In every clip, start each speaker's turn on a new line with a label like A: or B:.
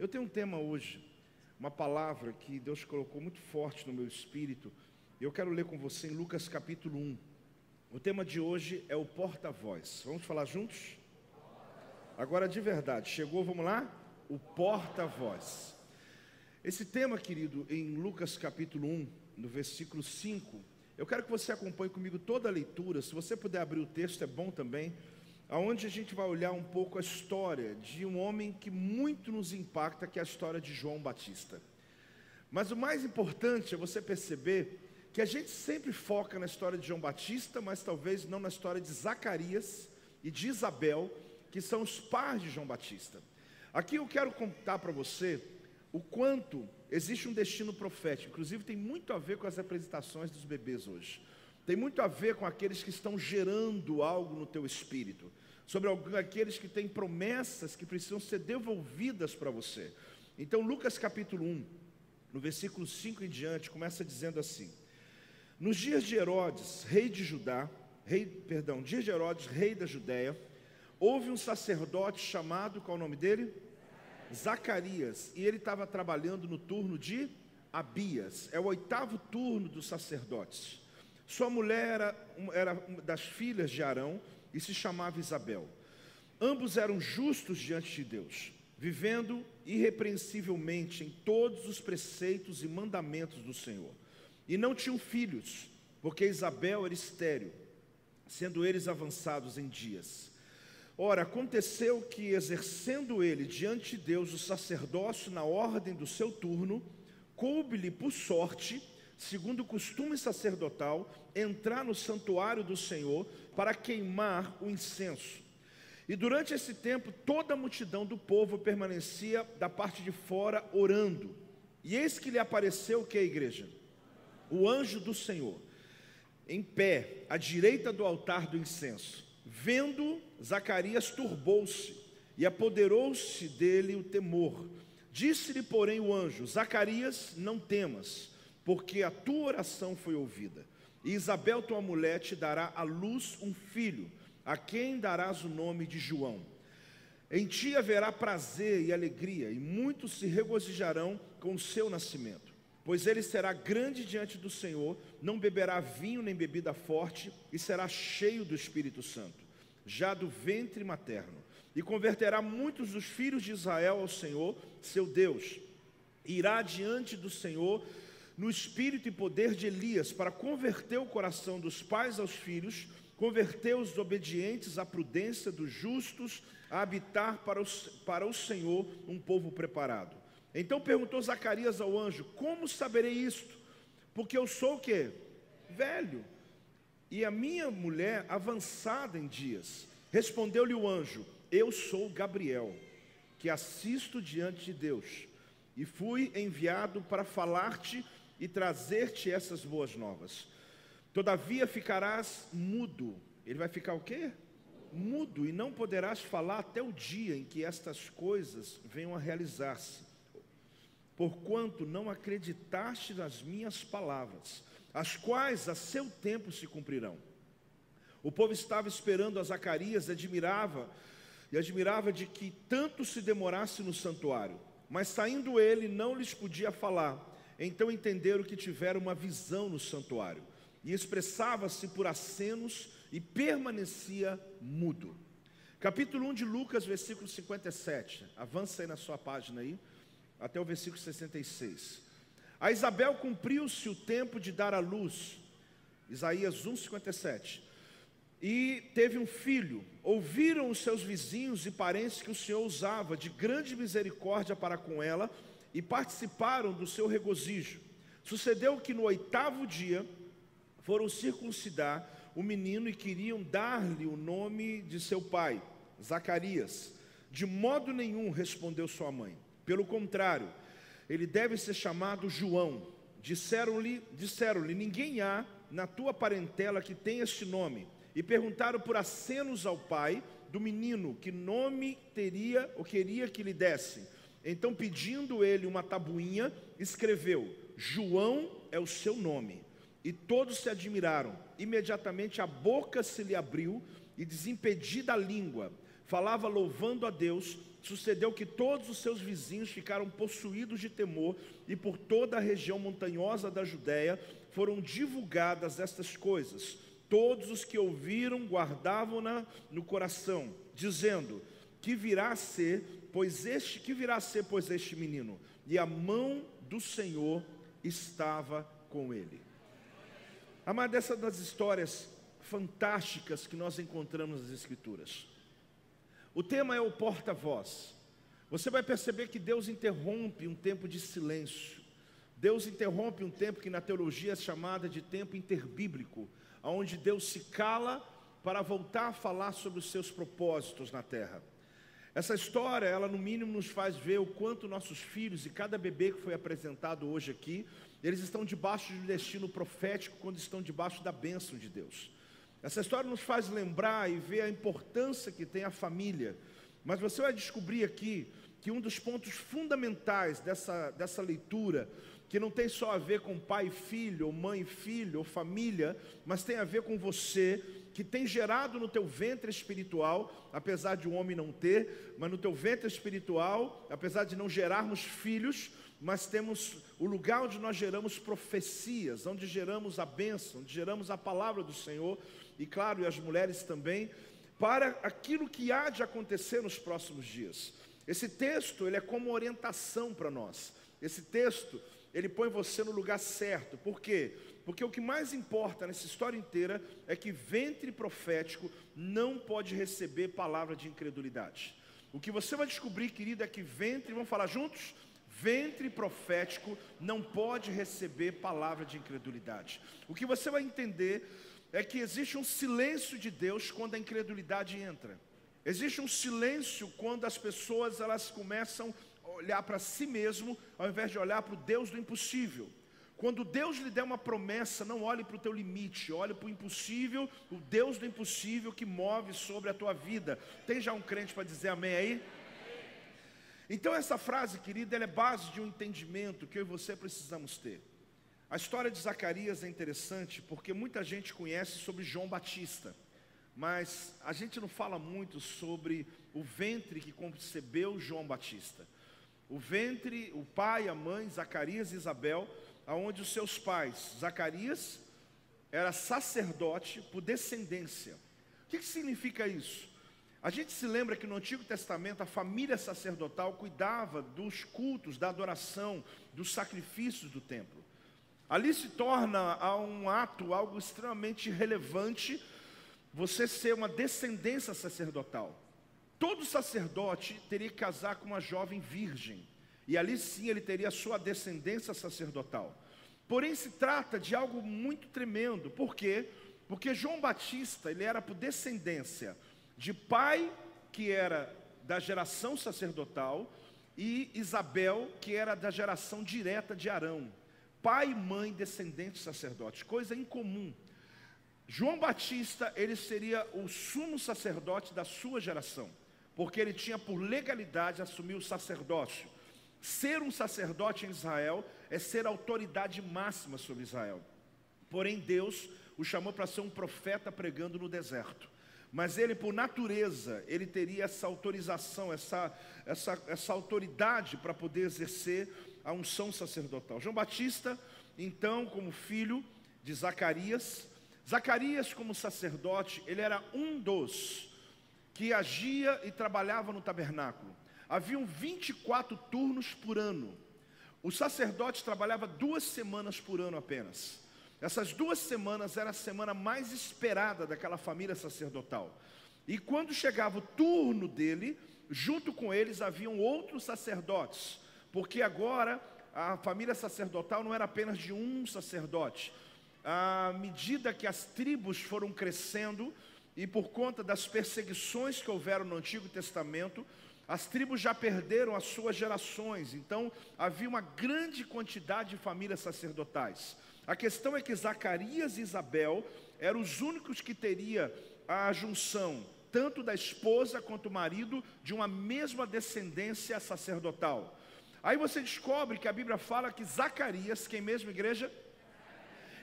A: Eu tenho um tema hoje, uma palavra que Deus colocou muito forte no meu espírito. Eu quero ler com você em Lucas capítulo 1. O tema de hoje é o porta-voz. Vamos falar juntos? Agora de verdade, chegou, vamos lá? O porta-voz. Esse tema, querido, em Lucas capítulo 1, no versículo 5, eu quero que você acompanhe comigo toda a leitura. Se você puder abrir o texto, é bom também. Onde a gente vai olhar um pouco a história de um homem que muito nos impacta, que é a história de João Batista. Mas o mais importante é você perceber que a gente sempre foca na história de João Batista, mas talvez não na história de Zacarias e de Isabel, que são os pais de João Batista. Aqui eu quero contar para você o quanto existe um destino profético. Inclusive tem muito a ver com as apresentações dos bebês hoje. Tem muito a ver com aqueles que estão gerando algo no teu espírito, sobre aqueles que têm promessas que precisam ser devolvidas para você. Então Lucas capítulo 1, no versículo 5 em diante, começa dizendo assim: nos dias de Herodes, rei da Judéia, houve um sacerdote chamado, qual é o nome dele? Zacarias, e ele estava trabalhando no turno de Abias, é o 8º turno dos sacerdotes. Sua mulher era uma das filhas de Arão e se chamava Isabel. Ambos eram justos diante de Deus, vivendo irrepreensivelmente em todos os preceitos e mandamentos do Senhor. E não tinham filhos, porque Isabel era estéril, sendo eles avançados em dias. Ora, aconteceu que, exercendo ele diante de Deus o sacerdócio na ordem do seu turno, coube-lhe por sorte, segundo o costume sacerdotal, entrar no santuário do Senhor para queimar o incenso. E durante esse tempo, toda a multidão do povo permanecia da parte de fora orando. E eis que lhe apareceu o que, a igreja? O anjo do Senhor, em pé, à direita do altar do incenso. Vendo, Zacarias turbou-se e apoderou-se dele o temor. Disse-lhe, porém, o anjo: Zacarias, não temas, porque a tua oração foi ouvida. E Isabel, tua mulher, te dará à luz um filho, a quem darás o nome de João. Em ti haverá prazer e alegria, e muitos se regozijarão com o seu nascimento. Pois ele será grande diante do Senhor, não beberá vinho nem bebida forte, e será cheio do Espírito Santo, já do ventre materno. E converterá muitos dos filhos de Israel ao Senhor, seu Deus. Irá diante do Senhor no espírito e poder de Elias, para converter o coração dos pais aos filhos, converter os obedientes à prudência, dos justos a habitar para o Senhor um povo preparado. Então perguntou Zacarias ao anjo: como saberei isto? Porque eu sou o quê? Velho, e a minha mulher avançada em dias. Respondeu-lhe o anjo: eu sou Gabriel, que assisto diante de Deus, e fui enviado para falar-te e trazer-te essas boas novas. Todavia ficarás mudo. Ele vai ficar o quê? Mudo, e não poderás falar até o dia em que estas coisas venham a realizar-se, porquanto não acreditaste nas minhas palavras, as quais a seu tempo se cumprirão. O povo estava esperando a Zacarias, admirava de que tanto se demorasse no santuário. Mas saindo ele, não lhes podia falar. Então entenderam que tiveram uma visão no santuário, e expressava-se por acenos e permanecia mudo. Capítulo 1 de Lucas, versículo 57. Avança aí na sua página aí, até o versículo 66. A Isabel cumpriu-se o tempo de dar à luz, Isaías 1:57, e teve um filho. Ouviram os seus vizinhos e parentes que o Senhor usava de grande misericórdia para com ela, e participaram do seu regozijo. Sucedeu que no 8º dia foram circuncidar o menino e queriam dar-lhe o nome de seu pai, Zacarias. De modo nenhum, respondeu sua mãe. Pelo contrário, ele deve ser chamado João. Disseram-lhe, ninguém há na tua parentela que tenha este nome. E perguntaram por acenos ao pai do menino que nome teria ou queria que lhe desse. Então, pedindo ele uma tabuinha, escreveu: João é o seu nome. E todos se admiraram. Imediatamente a boca se lhe abriu e desimpedida a língua, falava louvando a Deus, sucedeu que todos os seus vizinhos ficaram possuídos de temor, e por toda a região montanhosa da Judéia foram divulgadas estas coisas. Todos os que ouviram guardavam-na no coração, dizendo: que virá a ser, pois este menino? E a mão do Senhor estava com ele. Amado, essa das histórias fantásticas que nós encontramos nas Escrituras. O tema é o porta-voz. Você vai perceber que Deus interrompe um tempo de silêncio. Deus interrompe um tempo que na teologia é chamada de tempo interbíblico, onde Deus se cala para voltar a falar sobre os seus propósitos na terra. Essa história, ela no mínimo nos faz ver o quanto nossos filhos e cada bebê que foi apresentado hoje aqui, eles estão debaixo de um destino profético quando estão debaixo da bênção de Deus. Essa história nos faz lembrar e ver a importância que tem a família. Mas você vai descobrir aqui que um dos pontos fundamentais dessa leitura, que não tem só a ver com pai e filho, ou mãe e filho, ou família, mas tem a ver com você, que tem gerado no teu ventre espiritual, apesar de um homem não ter, mas no teu ventre espiritual, apesar de não gerarmos filhos, mas temos o lugar onde nós geramos profecias, onde geramos a bênção, onde geramos a palavra do Senhor, e claro, e as mulheres também, para aquilo que há de acontecer nos próximos dias. Esse texto, ele é como orientação para nós. Esse texto, ele põe você no lugar certo. Por quê? Porque o que mais importa nessa história inteira é que ventre profético não pode receber palavra de incredulidade. O que você vai descobrir, querido, é que ventre, vamos falar juntos? Ventre profético não pode receber palavra de incredulidade. O que você vai entender é que existe um silêncio de Deus quando a incredulidade entra. Existe um silêncio quando as pessoas elas começam a olhar para si mesmo, ao invés de olhar para o Deus do impossível. Quando Deus lhe der uma promessa, não olhe para o teu limite, olhe para o impossível, o Deus do impossível que move sobre a tua vida. Tem já um crente para dizer amém aí? Então essa frase, querida, ela é base de um entendimento que eu e você precisamos ter. A história de Zacarias é interessante porque muita gente conhece sobre João Batista, mas a gente não fala muito sobre o ventre que concebeu João Batista. O ventre, o pai, a mãe, Zacarias e Isabel, aonde os seus pais, Zacarias era sacerdote por descendência. O que significa isso? A gente se lembra que no Antigo Testamento a família sacerdotal cuidava dos cultos, da adoração, dos sacrifícios do templo. Ali se torna um ato, algo extremamente relevante, você ser uma descendência sacerdotal. Todo sacerdote teria que casar com uma jovem virgem, e ali sim ele teria a sua descendência sacerdotal. Porém se trata de algo muito tremendo. Por quê? Porque João Batista, ele era por descendência de pai que era da geração sacerdotal e Isabel que era da geração direta de Arão. Pai e mãe descendentes sacerdotes, coisa incomum. João Batista, ele seria o sumo sacerdote da sua geração, porque ele tinha por legalidade assumir o sacerdócio. Ser um sacerdote em Israel é ser a autoridade máxima sobre Israel. Porém Deus o chamou para ser um profeta pregando no deserto. Mas ele, por natureza, ele teria essa autorização, essa autoridade para poder exercer a unção sacerdotal. João Batista, então, como filho de Zacarias, Zacarias como sacerdote, ele era um dos que agia e trabalhava no tabernáculo. Haviam 24 turnos por ano. O sacerdote trabalhava 2 semanas por ano apenas. Essas 2 semanas era a semana mais esperada daquela família sacerdotal. E quando chegava o turno dele, junto com eles haviam outros sacerdotes, porque agora a família sacerdotal não era apenas de um sacerdote. À medida que as tribos foram crescendo, e por conta das perseguições que houveram no Antigo Testamento, as tribos já perderam as suas gerações, então havia uma grande quantidade de famílias sacerdotais. A questão é que Zacarias e Isabel eram os únicos que teriam a junção, tanto da esposa quanto do marido, de uma mesma descendência sacerdotal. Aí você descobre que a Bíblia fala que Zacarias, quem mesmo, igreja?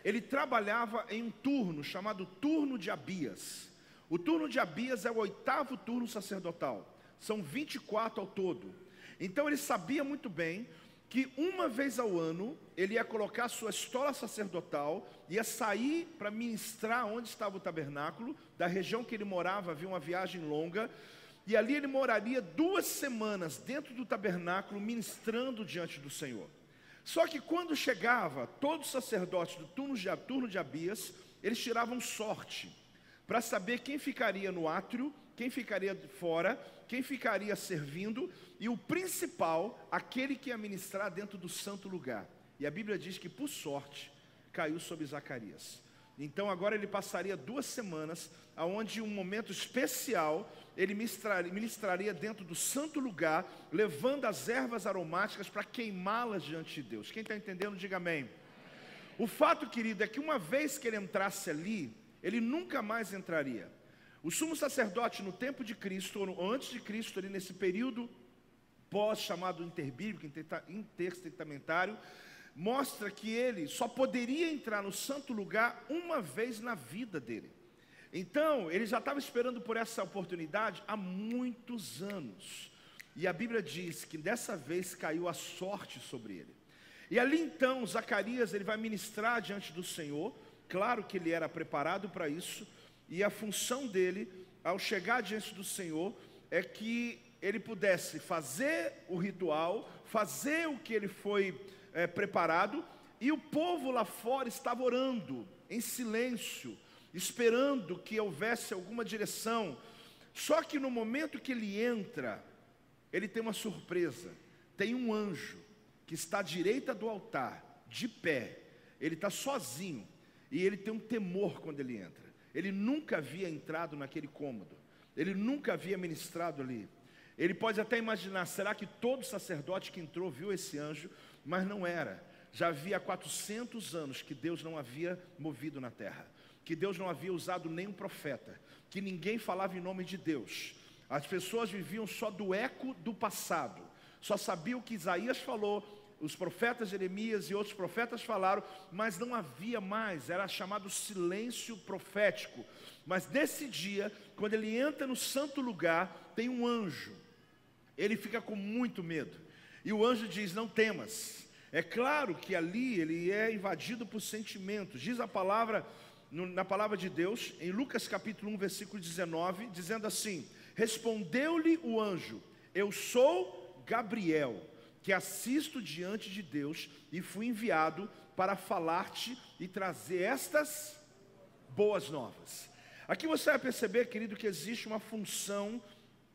A: Ele trabalhava em um turno chamado turno de Abias. O turno de Abias é o 8º turno sacerdotal. são 24 ao todo. Então ele sabia muito bem que uma vez ao ano ele ia colocar sua estola sacerdotal, ia sair para ministrar onde estava o tabernáculo. Da região que ele morava havia uma viagem longa, e ali ele moraria 2 semanas dentro do tabernáculo, ministrando diante do Senhor. Só que quando chegava todos os sacerdotes do turno de Abias, eles tiravam sorte para saber quem ficaria no átrio, quem ficaria fora, quem ficaria servindo, e o principal, aquele que ia ministrar dentro do santo lugar. E a Bíblia diz que, por sorte, caiu sobre Zacarias. Então agora ele passaria 2 semanas, onde um momento especial, ele ministraria dentro do santo lugar, levando as ervas aromáticas para queimá-las diante de Deus. Quem está entendendo, diga amém. O fato, querido, é que uma vez que ele entrasse ali, ele nunca mais entraria. O sumo sacerdote no tempo de Cristo, ou antes de Cristo, ali nesse período pós chamado interbíblico, intertestamentário, mostra que ele só poderia entrar no santo lugar uma vez na vida dele. Então, ele já estava esperando por essa oportunidade há muitos anos. E a Bíblia diz que dessa vez caiu a sorte sobre ele. E ali então, Zacarias, ele vai ministrar diante do Senhor. Claro que ele era preparado para isso. E a função dele, ao chegar diante do Senhor, é que ele pudesse fazer o ritual, fazer o que ele foi preparado, e o povo lá fora estava orando, em silêncio, esperando que houvesse alguma direção. Só que no momento que ele entra, ele tem uma surpresa. Tem um anjo que está à direita do altar, de pé. Ele está sozinho, e ele tem um temor quando ele entra. Ele nunca havia entrado naquele cômodo, ele nunca havia ministrado ali. Ele pode até imaginar, será que todo sacerdote que entrou viu esse anjo? Mas não era. Já havia 400 anos que Deus não havia movido na terra, que Deus não havia usado nenhum profeta, que ninguém falava em nome de Deus. As pessoas viviam só do eco do passado, só sabiam o que Isaías falou, os profetas Jeremias e outros profetas falaram, mas não havia mais, era chamado silêncio profético. Mas nesse dia, quando ele entra no santo lugar, tem um anjo. Ele fica com muito medo, e o anjo diz, não temas. É claro que ali ele é invadido por sentimentos. Diz a palavra, na palavra de Deus, em Lucas capítulo 1, versículo 19, dizendo assim, respondeu-lhe o anjo, eu sou Gabriel, que assisto diante de Deus, e fui enviado para falar-te e trazer estas boas novas. Aqui você vai perceber, querido, que existe uma função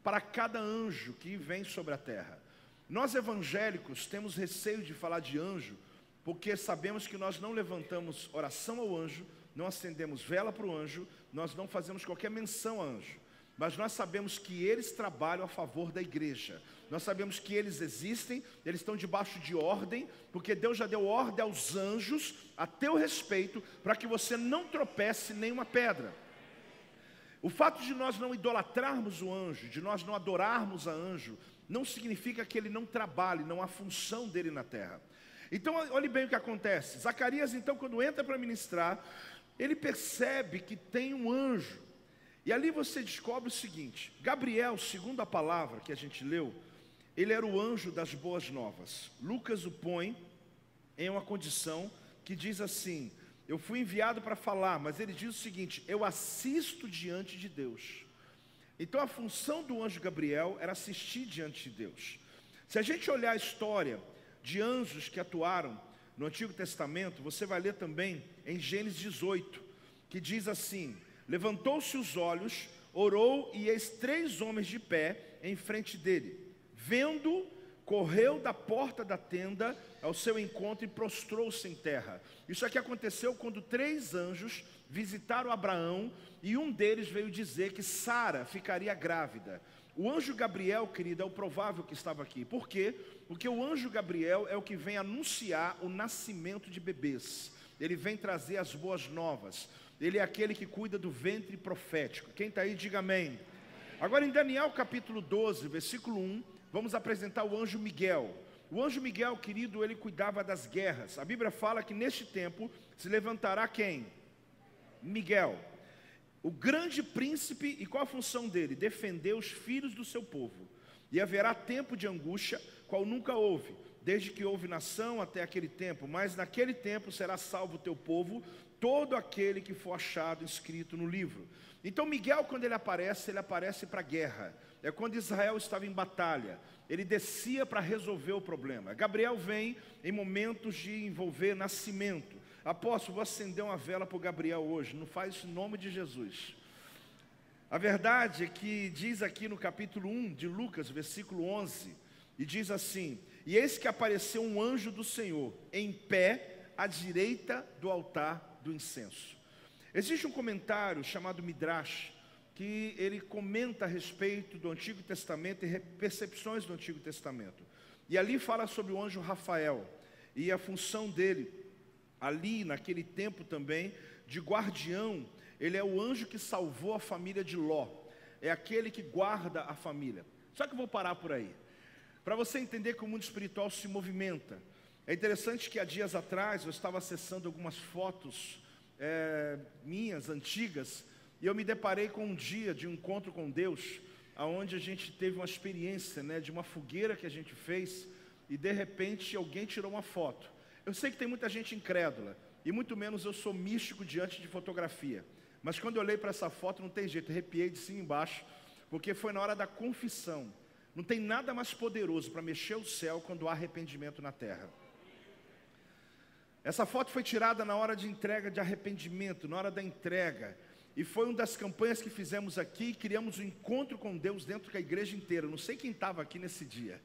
A: para cada anjo que vem sobre a terra. Nós evangélicos temos receio de falar de anjo, porque sabemos que nós não levantamos oração ao anjo, não acendemos vela para o anjo, nós não fazemos qualquer menção a anjo. Mas nós sabemos que eles trabalham a favor da igreja. Nós sabemos que eles existem, eles estão debaixo de ordem, porque Deus já deu ordem aos anjos a teu respeito, para que você não tropece nenhuma pedra. O fato de nós não idolatrarmos o anjo, de nós não adorarmos a anjo, não significa que ele não trabalhe, não há função dele na terra. Então, olhe bem o que acontece. Zacarias, então, quando entra para ministrar, ele percebe que tem um anjo. E ali você descobre o seguinte, Gabriel, segundo a palavra que a gente leu, ele era o anjo das boas novas. Lucas o põe em uma condição que diz assim, eu fui enviado para falar, mas ele diz o seguinte, eu assisto diante de Deus. Então a função do anjo Gabriel era assistir diante de Deus. Se a gente olhar a história de anjos que atuaram no Antigo Testamento, você vai ler também em Gênesis 18, que diz assim, levantou-se os olhos, orou, e eis 3 homens de pé em frente dele. Vendo, correu da porta da tenda ao seu encontro e prostrou-se em terra. Isso aqui aconteceu quando 3 anjos visitaram Abraão, e um deles veio dizer que Sara ficaria grávida. O anjo Gabriel, querido, é o provável que estava aqui. Por quê? Porque o anjo Gabriel é o que vem anunciar o nascimento de bebês. Ele vem trazer as boas novas. Ele é aquele que cuida do ventre profético. Quem está aí, diga amém. Agora em Daniel capítulo 12, versículo 1, vamos apresentar o anjo Miguel. O anjo Miguel, querido, ele cuidava das guerras. A Bíblia fala que neste tempo se levantará quem? Miguel. o grande príncipe, e qual a função dele? Defender os filhos do seu povo. E haverá tempo de angústia, qual nunca houve, desde que houve nação até aquele tempo, mas naquele tempo será salvo o teu povo, todo aquele que for achado inscrito no livro. Então Miguel, quando ele aparece para a guerra. É quando Israel estava em batalha. Ele descia para resolver o problema. Gabriel vem em momentos de envolver nascimento. Apóstolo, vou acender uma vela para o Gabriel hoje. Não faz isso em nome de Jesus. A verdade é que diz aqui no capítulo 1 de Lucas, versículo 11, e diz assim: e eis que apareceu um anjo do Senhor, em pé à direita do altar do incenso. Existe um comentário chamado Midrash, que ele comenta a respeito do Antigo Testamento e percepções do Antigo Testamento. E ali fala sobre o anjo Rafael, e a função dele, ali naquele tempo também, de guardião. Ele é o anjo que salvou a família de Ló. É aquele que guarda a família. Só que eu vou parar por aí. Para você entender que o mundo espiritual se movimenta. É interessante que há dias atrás eu estava acessando algumas fotos minhas, antigas, e eu me deparei com um dia de um encontro com Deus, onde a gente teve uma experiência, de uma fogueira que a gente fez, e de repente alguém tirou uma foto. Eu sei que tem muita gente incrédula, e muito menos eu sou místico diante de fotografia. Mas quando eu olhei para essa foto, não tem jeito, arrepiei de cima e embaixo, porque foi na hora da confissão. Não tem nada mais poderoso para mexer o céu quando há arrependimento na terra. Essa foto foi tirada na hora de entrega de arrependimento, na hora da entrega. E foi uma das campanhas que fizemos aqui, criamos um encontro com Deus dentro da igreja inteira. Não sei quem estava aqui nesse dia.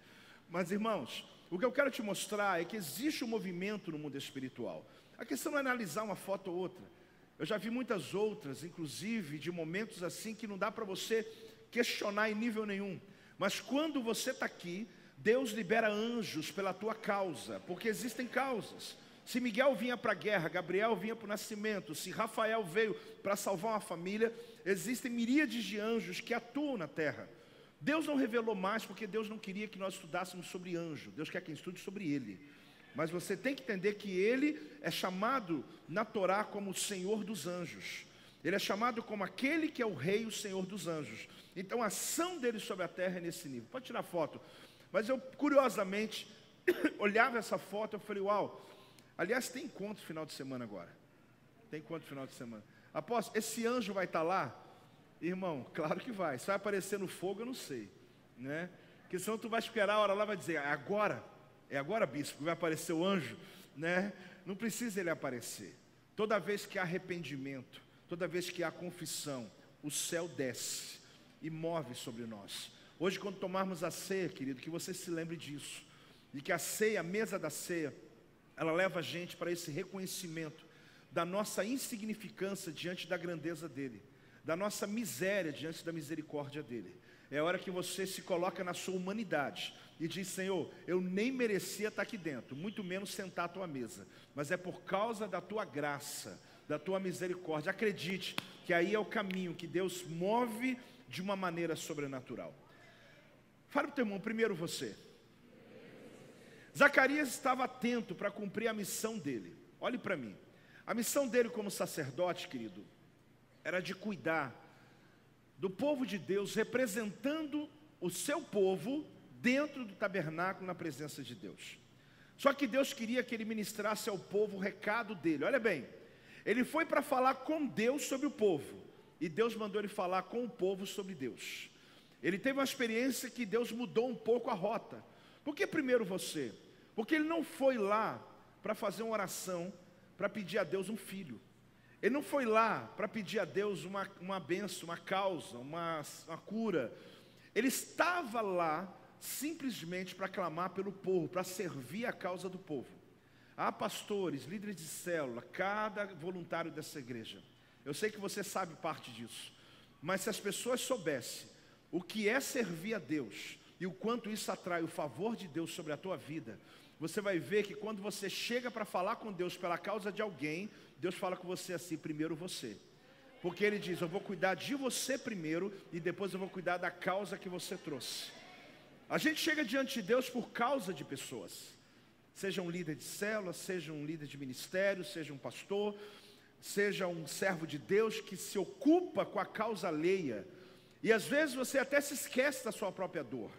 A: Mas irmãos, o que eu quero te mostrar é que existe um movimento no mundo espiritual. A questão não é analisar uma foto ou outra. Eu já vi muitas outras, inclusive de momentos assim que não dá para você questionar em nível nenhum. Mas quando você está aqui, Deus libera anjos pela tua causa, porque existem causas. Se Miguel vinha para a guerra, Gabriel vinha para o nascimento, se Rafael veio para salvar uma família, existem miríades de anjos que atuam na terra. Deus não revelou mais porque Deus não queria que nós estudássemos sobre anjo. Deus quer que estude sobre ele. Mas você tem que entender que ele é chamado na Torá como o Senhor dos anjos. Ele é chamado como aquele que é o rei, o Senhor dos anjos. Então a ação dele sobre a terra é nesse nível. Pode tirar foto. Mas eu, curiosamente, olhava essa foto e falei, uau. Aliás, tem encontro final de semana agora. Tem encontro final de semana. Apóstolo, esse anjo vai estar lá? Irmão, claro que vai. Se vai aparecer no fogo, eu não sei, Porque senão tu vai esperar a hora lá e vai dizer, é agora, bispo, que vai aparecer o anjo, Não precisa ele aparecer. Toda vez que há arrependimento, toda vez que há confissão, o céu desce e move sobre nós. Hoje, quando tomarmos a ceia, querido, que você se lembre disso. E que a ceia, a mesa da ceia, ela leva a gente para esse reconhecimento da nossa insignificância diante da grandeza dele, da nossa miséria diante da misericórdia dele. É a hora que você se coloca na sua humanidade e diz, Senhor, eu nem merecia estar aqui dentro, muito menos sentar à tua mesa, mas é por causa da tua graça, da tua misericórdia. Acredite que aí é o caminho que Deus move de uma maneira sobrenatural. Fale para o teu irmão, primeiro você. Zacarias estava atento para cumprir a missão dele. Olhe para mim. A missão dele como sacerdote, querido, era de cuidar do povo de Deus, representando o seu povo dentro do tabernáculo na presença de Deus. Só que Deus queria que ele ministrasse ao povo o recado dele. Olha bem, ele foi para falar com Deus sobre o povo, e Deus mandou ele falar com o povo sobre Deus. Ele teve uma experiência que Deus mudou um pouco a rota. Por que primeiro você? Porque ele não foi lá para fazer uma oração, para pedir a Deus um filho. Ele não foi lá para pedir a Deus uma bênção, uma causa, uma cura. Ele estava lá simplesmente para clamar pelo povo, para servir a causa do povo. Há pastores, líderes de célula, cada voluntário dessa igreja. Eu sei que você sabe parte disso. Mas se as pessoas soubessem o que é servir a Deus e o quanto isso atrai o favor de Deus sobre a tua vida, você vai ver que quando você chega para falar com Deus pela causa de alguém, Deus fala com você assim, primeiro você. Porque Ele diz, eu vou cuidar de você primeiro e depois eu vou cuidar da causa que você trouxe. A gente chega diante de Deus por causa de pessoas. Seja um líder de célula, seja um líder de ministério, seja um pastor. seja um servo de Deus que se ocupa com a causa alheia. E às vezes você até se esquece da sua própria dor.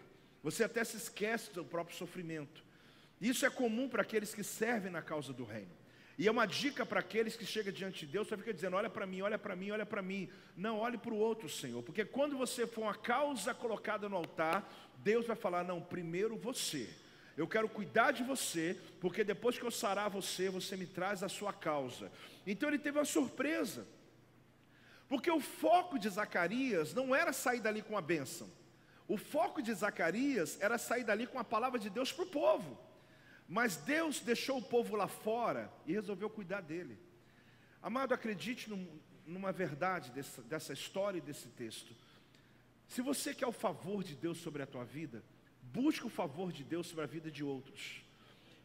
A: Você até se esquece do próprio sofrimento. Isso é comum para aqueles que servem na causa do reino. E é uma dica para aqueles que chegam diante de Deus, você fica dizendo, olha para mim, olha para mim, olha para mim. Não, olhe para o outro, Senhor. Porque quando você for uma causa colocada no altar, Deus vai falar, não, primeiro você. Eu quero cuidar de você, porque depois que eu sarar você, você me traz a sua causa. Então ele teve uma surpresa. Porque o foco de Zacarias não era sair dali com a bênção. O foco de Zacarias era sair dali com a palavra de Deus para o povo. Mas Deus deixou o povo lá fora e resolveu cuidar dele. Amado, acredite numa verdade dessa história e desse texto. Se você quer o favor de Deus sobre a tua vida, busque o favor de Deus sobre a vida de outros.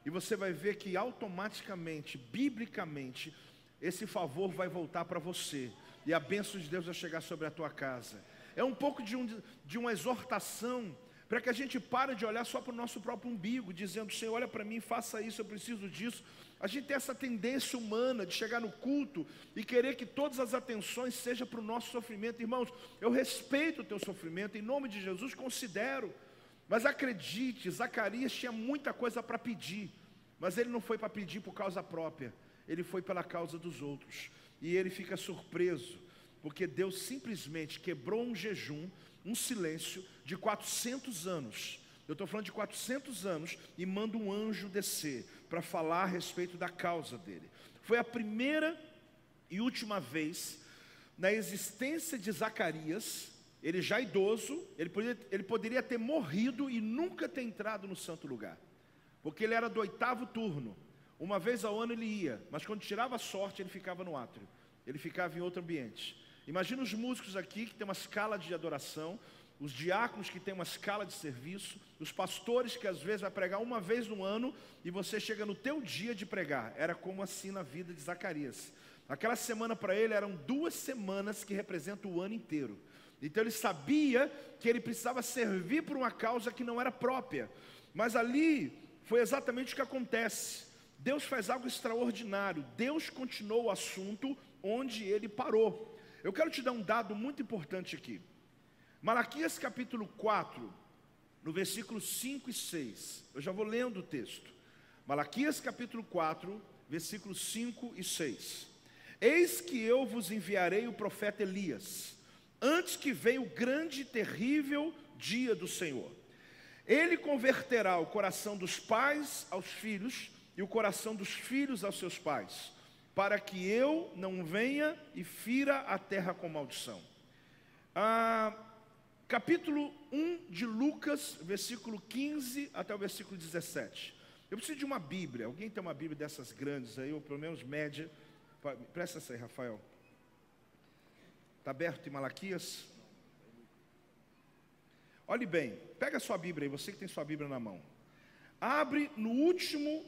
A: E você vai ver que automaticamente, biblicamente, esse favor vai voltar para você. E a bênção de Deus vai chegar sobre a tua casa. É um pouco de uma exortação para que a gente pare de olhar só para o nosso próprio umbigo, dizendo, Senhor, olha para mim, faça isso, eu preciso disso. A gente tem essa tendência humana de chegar no culto e querer que todas as atenções sejam para o nosso sofrimento. Irmãos, eu respeito o teu sofrimento, em nome de Jesus, considero. Mas acredite, Zacarias tinha muita coisa para pedir, mas ele não foi para pedir por causa própria, ele foi pela causa dos outros. E ele fica surpreso, porque Deus simplesmente quebrou um jejum, um silêncio de 400 anos. Eu estou falando de 400 anos e manda um anjo descer para falar a respeito da causa dele. Foi a primeira e última vez na existência de Zacarias, ele já idoso, ele poderia ter morrido e nunca ter entrado no santo lugar, porque ele era do 8º turno. Uma vez ao ano ele ia, mas quando tirava a sorte ele ficava no átrio, ele ficava em outro ambiente. Imagina os músicos aqui que tem uma escala de adoração, os diáconos que tem uma escala de serviço, os pastores que às vezes vai pregar uma vez no ano e você chega no teu dia de pregar. Era como assim na vida de Zacarias. Aquela semana para ele eram 2 semanas que representam o ano inteiro. Então ele sabia que ele precisava servir por uma causa que não era própria. Mas ali foi exatamente o que acontece. Deus faz algo extraordinário. Deus continuou o assunto onde ele parou. Eu quero te dar um dado muito importante aqui. Malaquias capítulo 4, no versículo 5 e 6. Eu já vou lendo o texto. Malaquias capítulo 4, versículos 5 e 6. Eis que eu vos enviarei o profeta Elias, antes que venha o grande e terrível dia do Senhor. Ele converterá o coração dos pais aos filhos e o coração dos filhos aos seus pais, para que eu não venha e fira a terra com maldição. Capítulo 1 de Lucas, versículo 15 até o versículo 17. Eu preciso de uma Bíblia. Alguém tem uma Bíblia dessas grandes aí, ou pelo menos média? Presta essa aí, Rafael. Está aberto em Malaquias? Olhe bem, pega a sua Bíblia aí, você que tem sua Bíblia na mão. Abre no último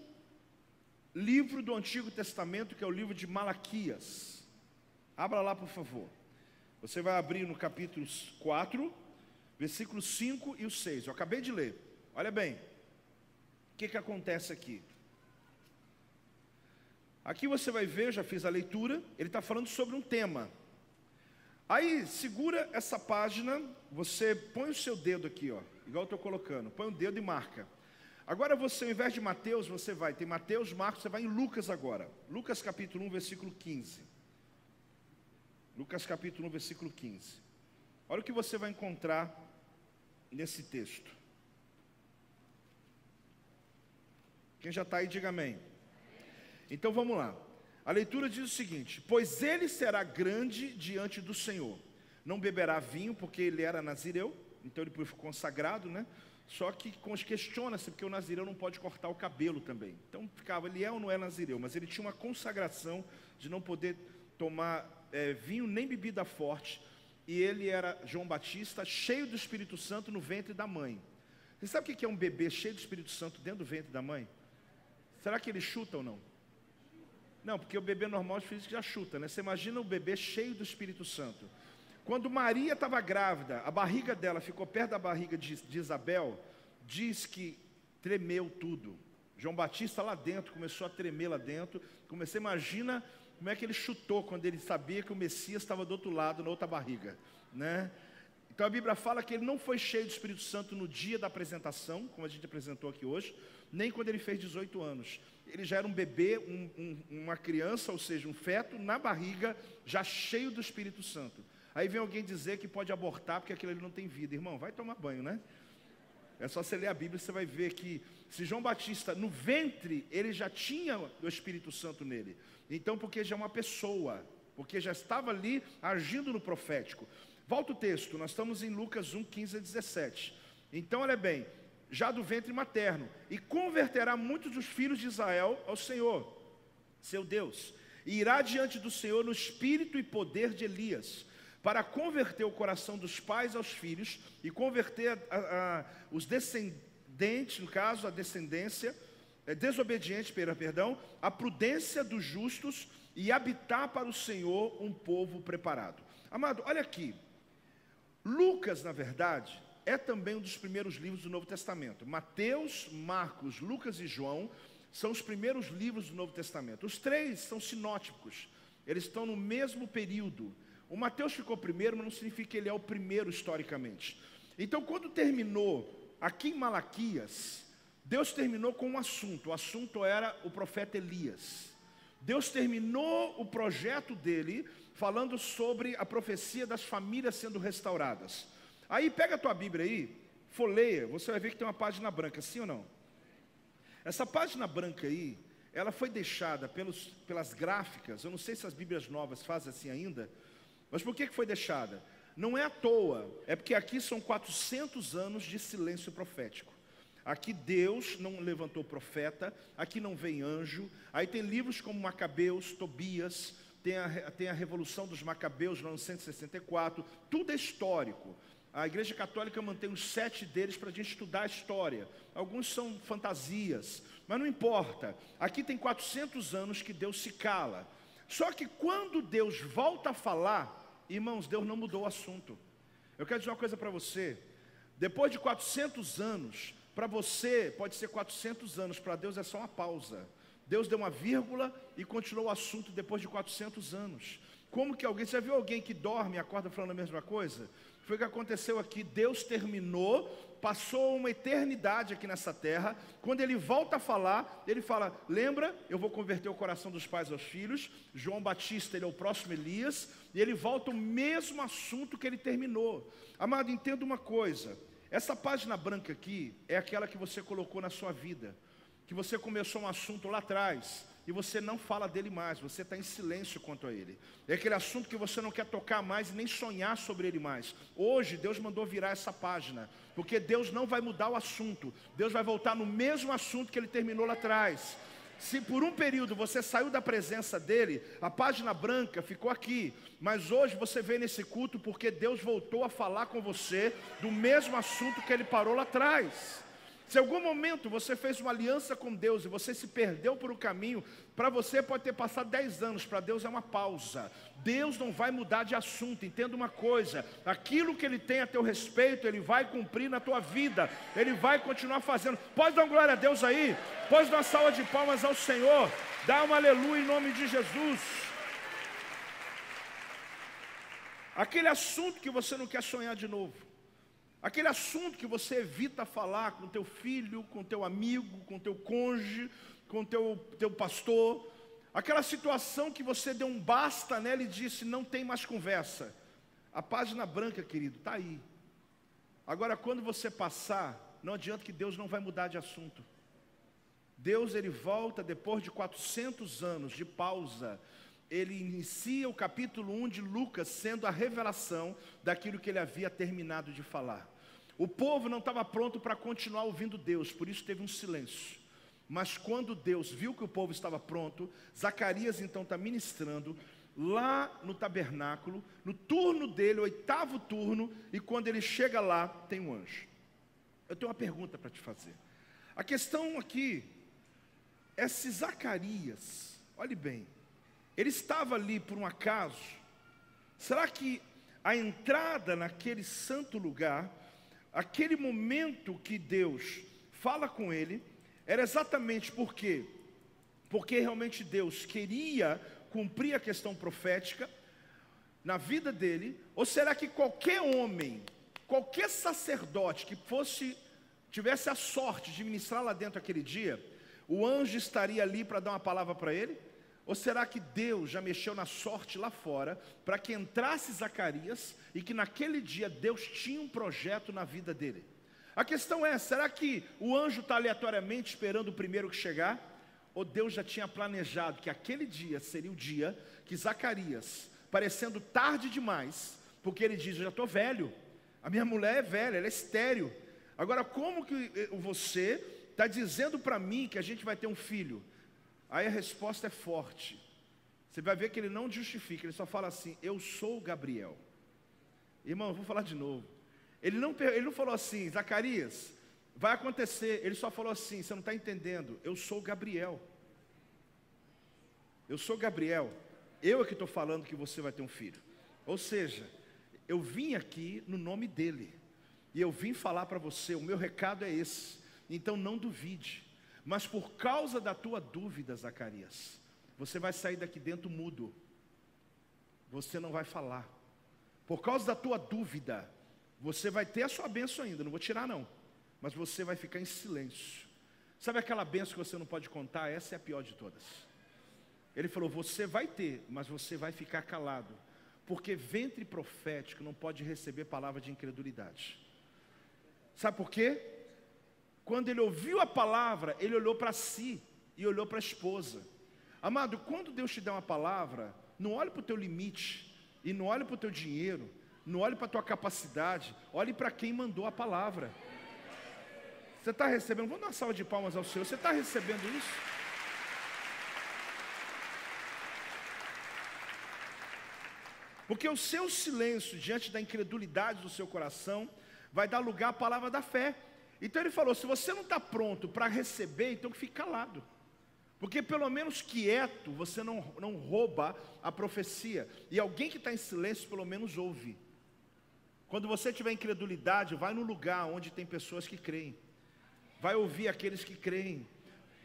A: livro do Antigo Testamento, que é o livro de Malaquias. Abra lá, por favor. Você vai abrir no capítulo 4, versículos 5 e o 6. Eu acabei de ler. Olha bem. O que acontece aqui? Aqui você vai ver, eu já fiz a leitura, ele está falando sobre um tema. Aí, segura essa página, você põe o seu dedo aqui, ó, igual eu estou colocando, põe o dedo e marca. Agora você, ao invés de Mateus, você vai, tem Mateus, Marcos, você vai em Lucas agora. Lucas capítulo 1, versículo 15. Lucas capítulo 1, versículo 15. Olha o que você vai encontrar nesse texto. Quem já está aí, diga amém. Então vamos lá. A leitura diz o seguinte: pois ele será grande diante do Senhor. Não beberá vinho, porque ele era nazireu, então ele foi consagrado, né? Só que questiona-se, porque o nazireu não pode cortar o cabelo também. Então ficava, ele é ou não é nazireu, mas ele tinha uma consagração de não poder tomar vinho nem bebida forte. E ele era João Batista, cheio do Espírito Santo no ventre da mãe. Você sabe o que é um bebê cheio do Espírito Santo dentro do ventre da mãe? Será que ele chuta ou não? Não, porque o bebê normal físico já chuta, né? Você imagina o bebê cheio do Espírito Santo. Quando Maria estava grávida, a barriga dela ficou perto da barriga de Isabel, diz que tremeu tudo. João Batista lá dentro, começou a tremer lá dentro. Imagina como é que ele chutou quando ele sabia que o Messias estava do outro lado, na outra barriga, né? Então a Bíblia fala que ele não foi cheio do Espírito Santo no dia da apresentação, como a gente apresentou aqui hoje, nem quando ele fez 18 anos. Ele já era um bebê, uma criança, ou seja, um feto, na barriga, já cheio do Espírito Santo. Aí vem alguém dizer que pode abortar porque aquilo ali não tem vida. Irmão, vai tomar banho, né? É só você ler a Bíblia, você vai ver que se João Batista, no ventre, ele já tinha o Espírito Santo nele. Então, porque já é uma pessoa, porque já estava ali agindo no profético. Volta o texto, nós estamos em Lucas 1, 15 a 17. Então, olha bem, já do ventre materno, e converterá muitos dos filhos de Israel ao Senhor, seu Deus, e irá diante do Senhor no espírito e poder de Elias, para converter o coração dos pais aos filhos, e converter os descendentes, no caso, a descendência, desobediente, perdão, a prudência dos justos, e habitar para o Senhor um povo preparado. Amado, olha aqui, Lucas, na verdade, é também um dos primeiros livros do Novo Testamento. Mateus, Marcos, Lucas e João são os primeiros livros do Novo Testamento. Os três são sinóticos, eles estão no mesmo período. O Mateus ficou primeiro, mas não significa que ele é o primeiro historicamente. Então, quando terminou aqui em Malaquias, Deus terminou com um assunto. O assunto era o profeta Elias. Deus terminou o projeto dele falando sobre a profecia das famílias sendo restauradas. Aí pega a tua Bíblia aí, folheia, você vai ver que tem uma página branca, sim ou não? Essa página branca aí, ela foi deixada pelas gráficas, eu não sei se as Bíblias novas fazem assim ainda, mas por que foi deixada? Não é à toa, é porque aqui são 400 anos de silêncio profético. Aqui Deus não levantou profeta, aqui não vem anjo. Aí tem livros como Macabeus, Tobias, tem a Revolução dos Macabeus, no ano 164, tudo é histórico. A Igreja Católica mantém uns 7 deles para a gente estudar a história. Alguns são fantasias, mas não importa. Aqui tem 400 anos que Deus se cala. Só que quando Deus volta a falar, irmãos, Deus não mudou o assunto. Eu quero dizer uma coisa para você. Depois de 400 anos, para você pode ser 400 anos, para Deus é só uma pausa. Deus deu uma vírgula e continuou o assunto depois de 400 anos. Como que alguém, você já viu alguém que dorme e acorda falando a mesma coisa? Foi o que aconteceu aqui. Deus terminou, passou uma eternidade aqui nessa terra. Quando ele volta a falar, ele fala, lembra, eu vou converter o coração dos pais aos filhos. João Batista, ele é o próximo Elias. E ele volta o mesmo assunto que ele terminou. Amado, entenda uma coisa. Essa página branca aqui é aquela que você colocou na sua vida. Que você começou um assunto lá atrás e você não fala dele mais, você está em silêncio quanto a ele. É aquele assunto que você não quer tocar mais e nem sonhar sobre ele mais. Hoje Deus mandou virar essa página, porque Deus não vai mudar o assunto. Deus vai voltar no mesmo assunto que ele terminou lá atrás. Se por um período você saiu da presença dele, a página branca ficou aqui. Mas hoje você veio nesse culto porque Deus voltou a falar com você do mesmo assunto que ele parou lá atrás. Se em algum momento você fez uma aliança com Deus e você se perdeu por um caminho, para você pode ter passado 10 anos, para Deus é uma pausa. Deus não vai mudar de assunto, entenda uma coisa, aquilo que Ele tem a teu respeito, Ele vai cumprir na tua vida, Ele vai continuar fazendo. Pode dar uma glória a Deus aí? Pode dar uma salva de palmas ao Senhor, dá uma aleluia em nome de Jesus. Aquele assunto que você não quer sonhar de novo, aquele assunto que você evita falar com teu filho, com teu amigo, com teu cônjuge, com teu pastor, aquela situação que você deu um basta nela e disse, não tem mais conversa. A página branca, querido, está aí. Agora, quando você passar, não adianta que Deus não vai mudar de assunto. Deus, Ele volta depois de 400 anos de pausa. Ele inicia o capítulo 1 de Lucas sendo a revelação daquilo que ele havia terminado de falar. O povo não estava pronto para continuar ouvindo Deus, por isso teve um silêncio. Mas quando Deus viu que o povo estava pronto, Zacarias então está ministrando lá no tabernáculo, no turno dele, o 8º turno, e quando ele chega lá, tem um anjo. Eu tenho uma pergunta para te fazer. A questão aqui é se Zacarias, olhe bem, ele estava ali por um acaso? Será que a entrada naquele santo lugar, aquele momento que Deus fala com ele, era exatamente por quê? Porque realmente Deus queria cumprir a questão profética na vida dele? Ou será que qualquer homem, qualquer sacerdote que tivesse a sorte de ministrar lá dentro aquele dia, o anjo estaria ali para dar uma palavra para ele? Ou será que Deus já mexeu na sorte lá fora para que entrasse Zacarias e que naquele dia Deus tinha um projeto na vida dele? A questão é, será que o anjo está aleatoriamente esperando o primeiro que chegar? Ou Deus já tinha planejado que aquele dia seria o dia que Zacarias, parecendo tarde demais, porque ele diz, eu já estou velho, a minha mulher é velha, ela é estéril. Agora como que você está dizendo para mim que a gente vai ter um filho? Aí a resposta é forte. Você vai ver que ele não justifica, ele só fala assim, eu sou Gabriel. Irmão, eu vou falar de novo. Ele não falou assim, Zacarias, vai acontecer. Ele só falou assim, você não está entendendo, eu sou Gabriel. Eu sou Gabriel. Eu é que estou falando que você vai ter um filho. Ou seja, eu vim aqui no nome dele. E eu vim falar para você, o meu recado é esse. Então não duvide. Mas por causa da tua dúvida, Zacarias, você vai sair daqui dentro mudo. Você não vai falar. Por causa da tua dúvida, você vai ter a sua bênção ainda, não vou tirar não. Mas você vai ficar em silêncio. Sabe aquela bênção que você não pode contar? Essa é a pior de todas. Ele falou, você vai ter, mas você vai ficar calado. Porque ventre profético não pode receber palavra de incredulidade. Sabe por quê? Quando ele ouviu a palavra, ele olhou para si e olhou para a esposa. Amado, quando Deus te dá uma palavra, não olhe para o teu limite, e não olhe para o teu dinheiro, não olhe para a tua capacidade, olhe para quem mandou a palavra. Você está recebendo, vamos dar uma salva de palmas ao Senhor, você está recebendo isso? Porque o seu silêncio diante da incredulidade do seu coração vai dar lugar à palavra da fé. Então ele falou, se você não está pronto para receber, então fique calado. Porque pelo menos quieto, você não rouba a profecia. E alguém que está em silêncio, pelo menos ouve. Quando você tiver incredulidade, vai no lugar onde tem pessoas que creem. Vai ouvir aqueles que creem.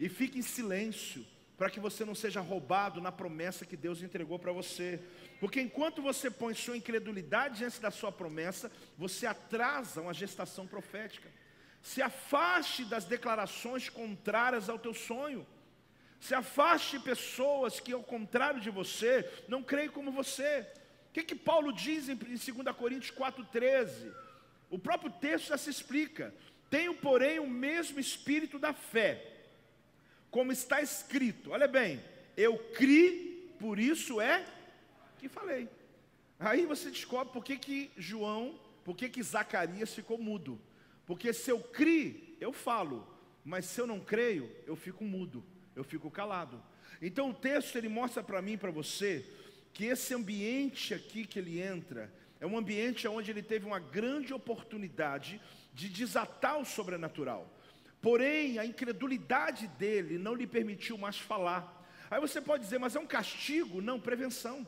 A: E fique em silêncio, para que você não seja roubado na promessa que Deus entregou para você. Porque enquanto você põe sua incredulidade diante da sua promessa, você atrasa uma gestação profética. Se afaste das declarações contrárias ao teu sonho. Se afaste de pessoas que, ao contrário de você, não creem como você. O que Paulo diz em 2 Coríntios 4,13? O próprio texto já se explica. Tenho, porém, o mesmo espírito da fé, como está escrito. Olha bem, eu criei, por isso é que falei. Aí você descobre por que Zacarias ficou mudo. Porque se eu criei, eu falo, mas se eu não creio, eu fico mudo, eu fico calado. Então o texto ele mostra para mim e para você que esse ambiente aqui que ele entra é um ambiente onde ele teve uma grande oportunidade de desatar o sobrenatural. Porém, a incredulidade dele não lhe permitiu mais falar. Aí você pode dizer, mas é um castigo? Não, prevenção.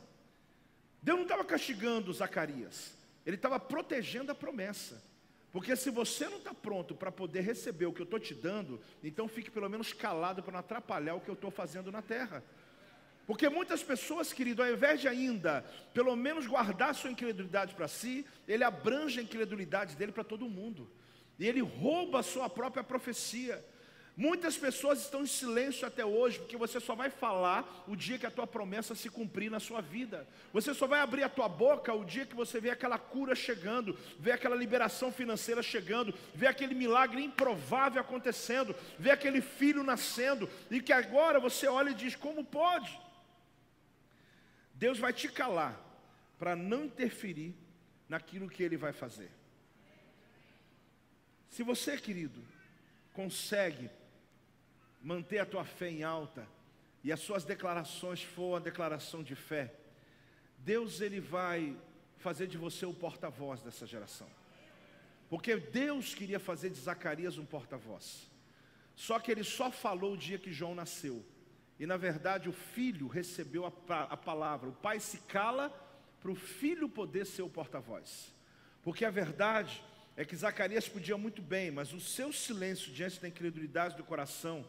A: Deus não estava castigando Zacarias, ele estava protegendo a promessa. Porque se você não está pronto para poder receber o que eu estou te dando, então fique pelo menos calado para não atrapalhar o que eu estou fazendo na terra. Porque muitas pessoas, querido, ao invés de ainda, pelo menos guardar sua incredulidade para si, ele abrange a incredulidade dele para todo mundo. E ele rouba a sua própria profecia. Muitas pessoas estão em silêncio até hoje, porque você só vai falar o dia que a tua promessa se cumprir na sua vida. Você só vai abrir a tua boca o dia que você vê aquela cura chegando, vê aquela liberação financeira chegando, vê aquele milagre improvável acontecendo, vê aquele filho nascendo, e que agora você olha e diz, como pode? Deus vai te calar, para não interferir naquilo que Ele vai fazer. Se você, querido, consegue manter a tua fé em alta, e as suas declarações for uma declaração de fé, Deus ele vai fazer de você o porta-voz dessa geração. Porque Deus queria fazer de Zacarias um porta-voz. Só que ele só falou o dia que João nasceu. E na verdade o filho recebeu a palavra. O pai se cala para o filho poder ser o porta-voz. Porque a verdade é que Zacarias podia muito bem, mas o seu silêncio diante da incredulidade do coração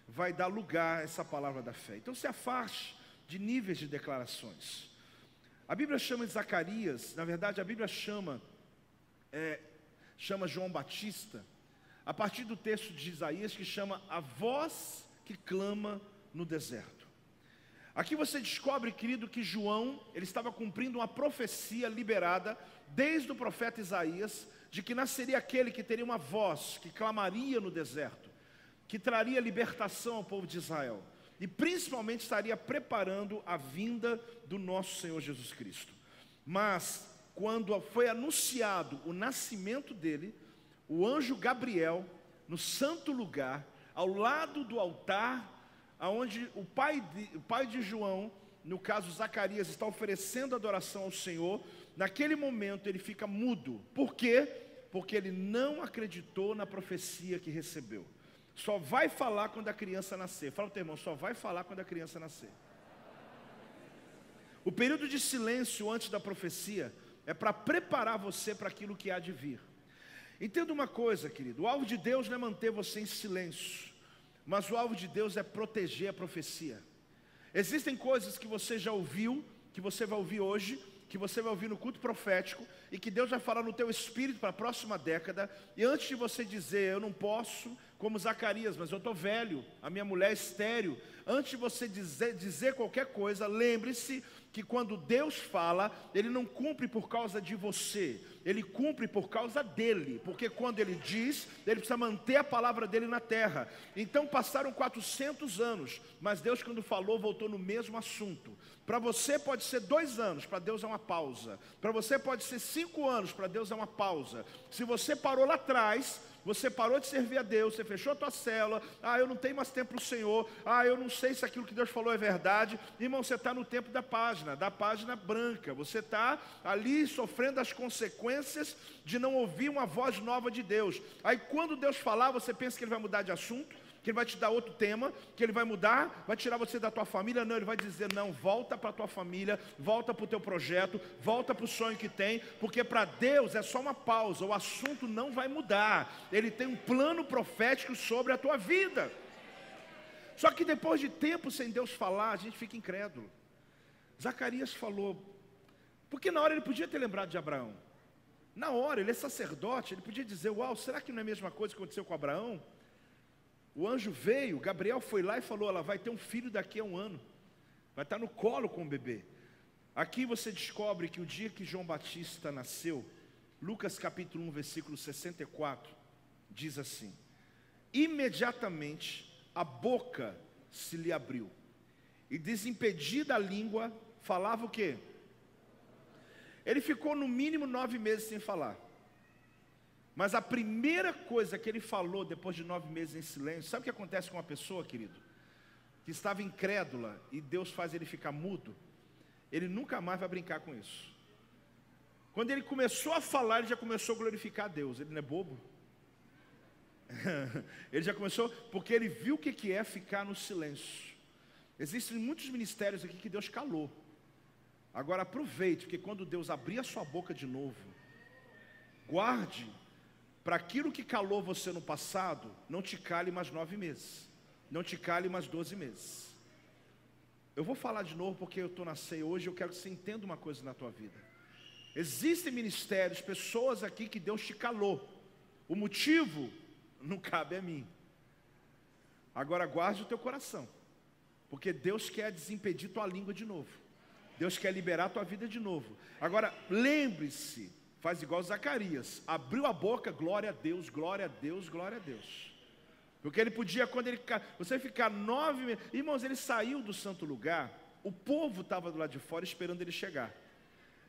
A: vai dar lugar a essa palavra da fé. Então se afaste de níveis de declarações. A Bíblia chama de Zacarias, na verdade a Bíblia chama João Batista, a partir do texto de Isaías, que chama a voz que clama no deserto. Aqui você descobre, querido, que João, ele estava cumprindo uma profecia liberada desde o profeta Isaías, de que nasceria aquele que teria uma voz, que clamaria no deserto, que traria libertação ao povo de Israel, e principalmente estaria preparando a vinda do nosso Senhor Jesus Cristo. Mas, quando foi anunciado o nascimento dele, o anjo Gabriel, no santo lugar, ao lado do altar, onde o pai de João, no caso Zacarias, está oferecendo adoração ao Senhor, naquele momento ele fica mudo. Por quê? Porque ele não acreditou na profecia que recebeu. Só vai falar quando a criança nascer. Fala para o teu irmão, só vai falar quando a criança nascer. O período de silêncio antes da profecia é para preparar você para aquilo que há de vir. Entenda uma coisa, querido, o alvo de Deus não é manter você em silêncio, mas o alvo de Deus é proteger a profecia. Existem coisas que você já ouviu, que você vai ouvir hoje, que você vai ouvir no culto profético, e que Deus vai falar no teu espírito para a próxima década, e antes de você dizer, eu não posso, como Zacarias, mas eu estou velho, a minha mulher é estéril, antes de você dizer qualquer coisa, lembre-se que quando Deus fala, Ele não cumpre por causa de você, Ele cumpre por causa dEle, porque quando Ele diz, Ele precisa manter a palavra dEle na terra. Então passaram 400 anos, mas Deus quando falou, voltou no mesmo assunto. Para você pode ser 2 anos, para Deus é uma pausa. Para você pode ser 5 anos, para Deus é uma pausa. Se você parou lá atrás, você parou de servir a Deus, você fechou a tua célula, eu não tenho mais tempo para o Senhor, eu não sei se aquilo que Deus falou é verdade. Irmão, você está no tempo da página branca, você está ali sofrendo as consequências de não ouvir uma voz nova de Deus. Aí quando Deus falar, você pensa que Ele vai mudar de assunto, que Ele vai te dar outro tema, que Ele vai mudar, vai tirar você da tua família. Não, Ele vai dizer, não, volta para a tua família, volta para o teu projeto, volta para o sonho que tem, porque para Deus é só uma pausa, o assunto não vai mudar, Ele tem um plano profético sobre a tua vida. Só que depois de tempo sem Deus falar, a gente fica incrédulo. Zacarias falou, porque na hora ele podia ter lembrado de Abraão, na hora, ele é sacerdote, ele podia dizer, uau, será que não é a mesma coisa que aconteceu com Abraão? O anjo veio, Gabriel foi lá e falou, ela vai ter um filho daqui a 1 ano, vai estar no colo com o bebê. Aqui você descobre que o dia que João Batista nasceu, Lucas capítulo 1, versículo 64, diz assim, imediatamente a boca se lhe abriu, e desimpedida a língua, falava o quê? Ele ficou no mínimo 9 meses sem falar. Mas a primeira coisa que ele falou depois de 9 meses em silêncio, sabe o que acontece com uma pessoa, querido? Que estava incrédula e Deus faz ele ficar mudo, ele nunca mais vai brincar com isso. Quando ele começou a falar, ele já começou a glorificar a Deus, ele não é bobo. Ele já começou, porque ele viu o que é ficar no silêncio. Existem muitos ministérios aqui que Deus calou. Agora aproveite, porque quando Deus abrir a sua boca de novo, guarde, para aquilo que calou você no passado, não te cale mais 9 meses, não te cale mais 12 meses. Eu vou falar de novo porque eu estou na ceia hoje, eu quero que você entenda uma coisa na tua vida. Existem ministérios, pessoas aqui que Deus te calou, o motivo não cabe a mim. Agora guarde o teu coração, porque Deus quer desimpedir tua língua de novo, Deus quer liberar tua vida de novo. Agora lembre-se, faz igual Zacarias, abriu a boca, glória a Deus, glória a Deus, glória a Deus. Porque ele podia, quando você ficar 9 meses, irmãos, ele saiu do santo lugar, o povo estava do lado de fora esperando ele chegar.